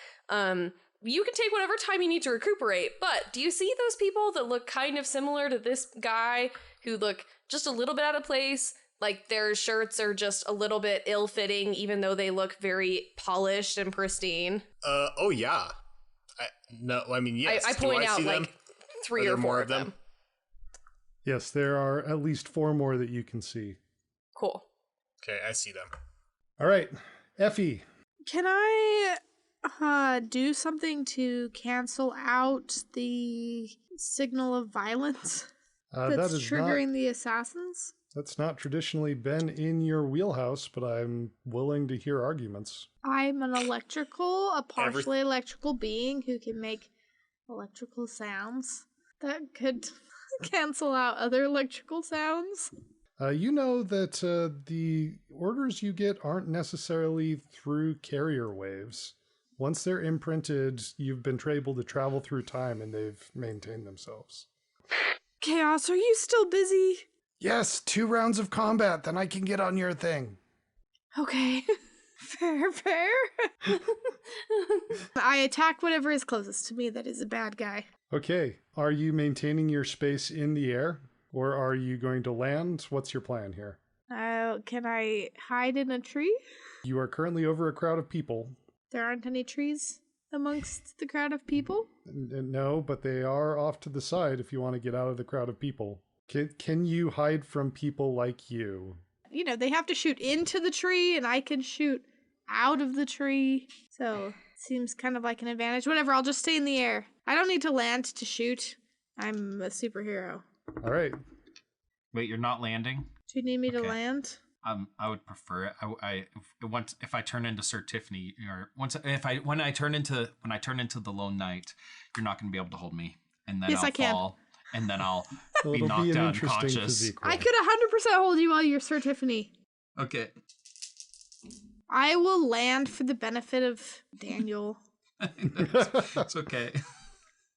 You can take whatever time you need to recuperate, but do you see those people that look kind of similar to this guy who look just a little bit out of place? Like their shirts are just a little bit ill-fitting, even though they look very polished and pristine. Oh yeah. Yes. I point out them? 3 or 4 of them. Yes, there are at least 4 more that you can see. Cool. Okay, I see them. All right, Effie. Can I do something to cancel out the signal of violence That that's is triggering the assassins? That's not traditionally been in your wheelhouse, but I'm willing to hear arguments. I'm a partially electrical being who can make electrical sounds that could cancel out other electrical sounds. You know that the orders you get aren't necessarily through carrier waves. Once they're imprinted, you've been able to travel through time and they've maintained themselves. Chaos, are you still busy? Yes, 2 rounds of combat, then I can get on your thing. Okay. Fair. I attack whatever is closest to me that is a bad guy. Okay, are you maintaining your space in the air? Or are you going to land? What's your plan here? Can I hide in a tree? You are currently over a crowd of people. There aren't any trees amongst the crowd of people? No, but they are off to the side if you want to get out of the crowd of people. Can you hide from people like you? You know, they have to shoot into the tree, and I can shoot out of the tree. So, seems kind of like an advantage. Whatever, I'll just stay in the air. I don't need to land to shoot. I'm a superhero. All right. Wait, you're not landing? Do you need me to land? I would prefer it. If I turn into Sir Tiffany, or when I turn into the Lone Knight, you're not going to be able to hold me, and then Yes, I'll I can. fall, and then I'll Well, be it'll knocked be an out interesting unconscious. physique roll. I could 100% hold you while you're Sir Tiffany. Okay. I will land for the benefit of Daniel. It's okay.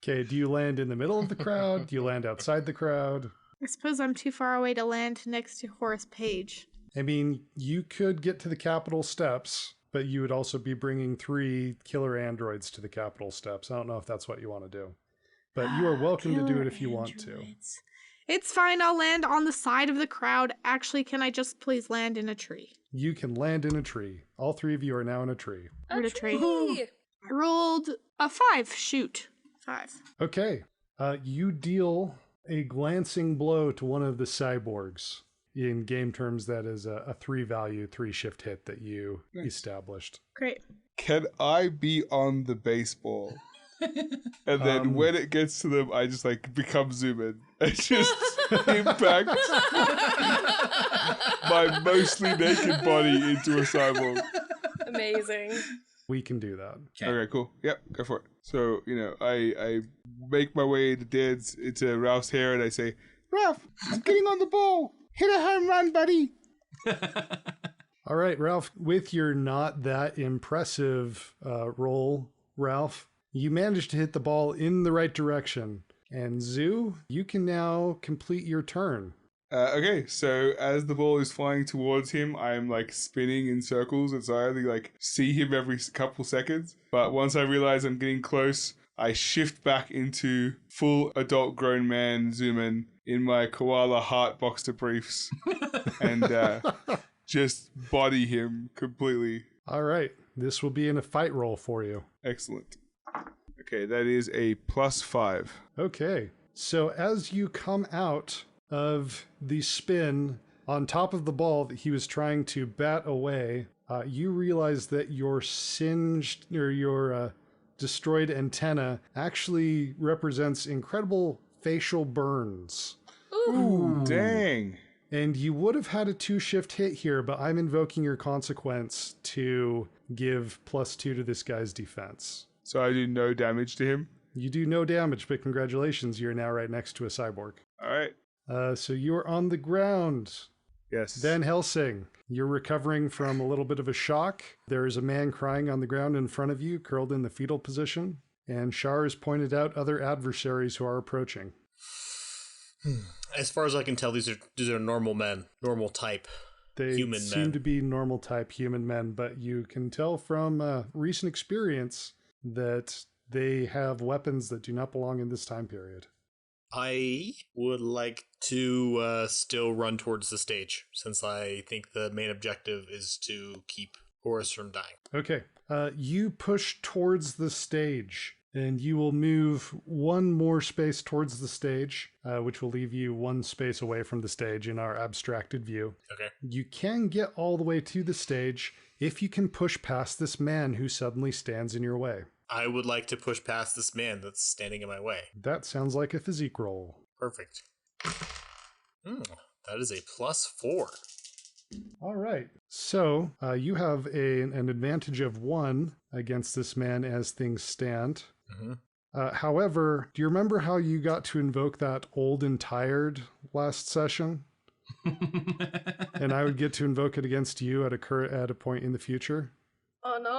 Okay, do you land in the middle of the crowd? Do you land outside the crowd? I suppose I'm too far away to land next to Horace Page. I mean, you could get to the Capitol steps, but you would also be bringing 3 killer androids to the Capitol steps. I don't know if that's what you want to do. But you are welcome to do it if you want to. It's fine, I'll land on the side of the crowd. Actually, can I just please land in a tree? You can land in a tree. All 3 of you are now in a tree. Where'd a tree? I rolled a 5. Shoot. 5. Okay. You deal a glancing blow to one of the cyborgs. In game terms, that is a 3-value, 3-shift hit that you established. Great. Can I be on the baseball? And then when it gets to them, I just like become zoom in. I just impact my mostly naked body into a cyborg. Amazing. We can do that. Okay, cool. Yep, go for it. So, I make my way into Ralph's hair and I say, Ralph, I'm getting on the ball. Hit a home run, buddy. All right, Ralph, with your not that impressive roll, Ralph, you managed to hit the ball in the right direction. And Zoo, you can now complete your turn. Okay, so as the ball is flying towards him, I'm like spinning in circles, and so I only like see him every couple seconds. But once I realize I'm getting close, I shift back into full adult grown man zoom in my koala heart boxer briefs and just body him completely. All right, this will be in a fight roll for you. Excellent. Okay, that is a +5. Okay, so as you come out of the spin on top of the ball that he was trying to bat away, you realize that your singed or your destroyed antenna actually represents incredible facial burns. Ooh, dang. And you would have had a 2-shift hit here, but I'm invoking your consequence to give +2 to this guy's defense. So I do no damage to him? You do no damage, but congratulations, you're now right next to a cyborg. All right. So you're on the ground. Yes. Van Helsing, you're recovering from a little bit of a shock. There is a man crying on the ground in front of you, curled in the fetal position. And Shar has pointed out other adversaries who are approaching. As far as I can tell, these are normal men, normal type. They human seem men. to be normal type human men, but you can tell from recent experience that they have weapons that do not belong in this time period. I would like to still run towards the stage, since I think the main objective is to keep Horace from dying. Okay. You push towards the stage, and you will move one more space towards the stage, which will leave you one space away from the stage in our abstracted view. Okay. You can get all the way to the stage if you can push past this man who suddenly stands in your way. I would like to push past this man that's standing in my way. That sounds like a physique roll. Perfect. That is a +4. All right. So you have an advantage of 1 against this man as things stand. Mm-hmm. However, do you remember how you got to invoke that old and tired last session? And I would get to invoke it against you at a point in the future? Oh no.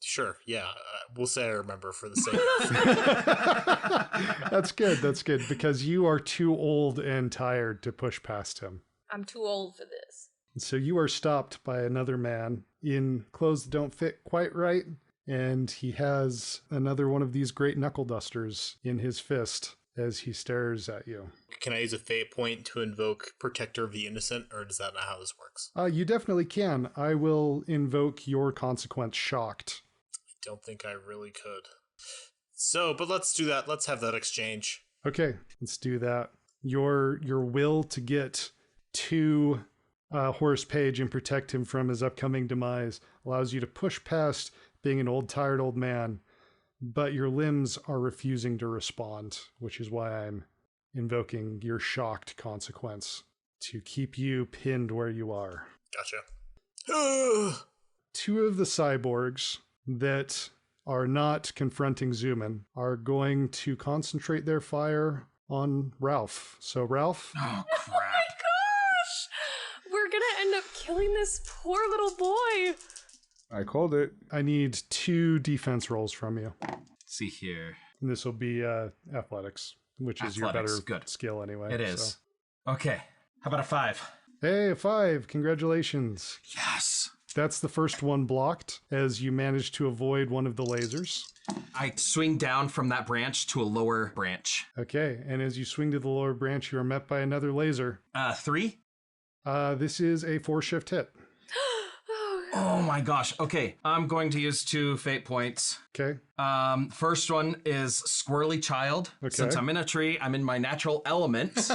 Sure, yeah. We'll say I remember for the sake of That's good. That's good. Because you are too old and tired to push past him. I'm too old for this. So you are stopped by another man in clothes that don't fit quite right. And he has another one of these great knuckle dusters in his fist as he stares at you. Can I use a fate point to invoke Protector of the Innocent, or does that not how this works? You definitely can. I will invoke your consequence shocked. I don't think I really could. So, but let's do that. Let's have that exchange. Okay, let's do that. Your will to get to Horace Page and protect him from his upcoming demise allows you to push past being an old, tired old man, but your limbs are refusing to respond, which is why I'm invoking your shocked consequence to keep you pinned where you are. Gotcha. 2 of the cyborgs that are not confronting Zuman are going to concentrate their fire on Ralph. So Ralph... Oh, Oh crap. my gosh! We're gonna end up killing this poor little boy. I called it. I need 2 defense rolls from you. Let's see here. And this will be athletics, which is your Athletics, better good. skill anyway. It is. So. Okay. How about a 5? Hey, a 5. Congratulations. Yes. That's the first one blocked as you managed to avoid one of the lasers. I swing down from that branch to a lower branch. Okay, and as you swing to the lower branch, you are met by another laser. 3? This is a 4-shift hit. Oh Oh my gosh. Okay, I'm going to use 2 fate points. Okay. First one is Squirrely Child. Okay. Since I'm in a tree, I'm in my natural element.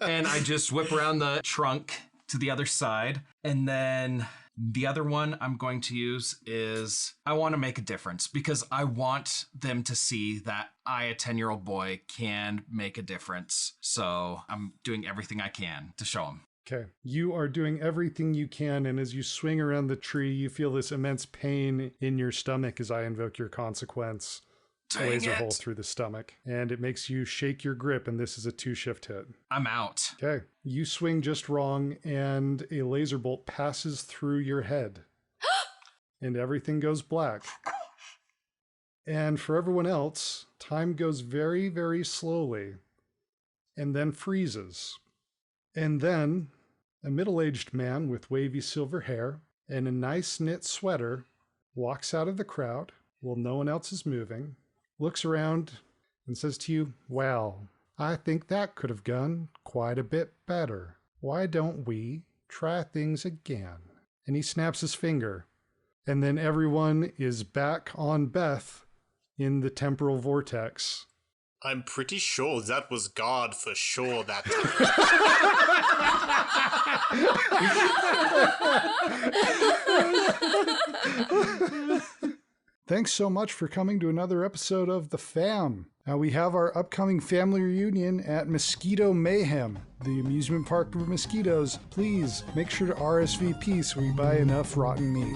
And I just whip around the trunk to the other side. And then the other one I'm going to use is I want to make a difference because I want them to see that I, a 10-year-old boy, can make a difference. So I'm doing everything I can to show them. Okay. You are doing everything you can, and as you swing around the tree, you feel this immense pain in your stomach as I invoke your consequence. Dang Laser it. hole through the stomach. And it makes you shake your grip, and this is a 2-shift hit. I'm out. Okay. You swing just wrong, and a laser bolt passes through your head. And everything goes black. And for everyone else, time goes very, very slowly, and then freezes. And then a middle-aged man with wavy silver hair and a nice knit sweater walks out of the crowd while no one else is moving, looks around and says to you, "Well, I think that could have gone quite a bit better. Why don't we try things again?" And he snaps his finger. And then everyone is back on Beth in the temporal vortex. I'm pretty sure that was God for sure that time. Thanks so much for coming to another episode of The Fam. We have our upcoming family reunion at Mosquito Mayhem, the amusement park for mosquitoes. Please make sure to RSVP so we buy enough rotten meat.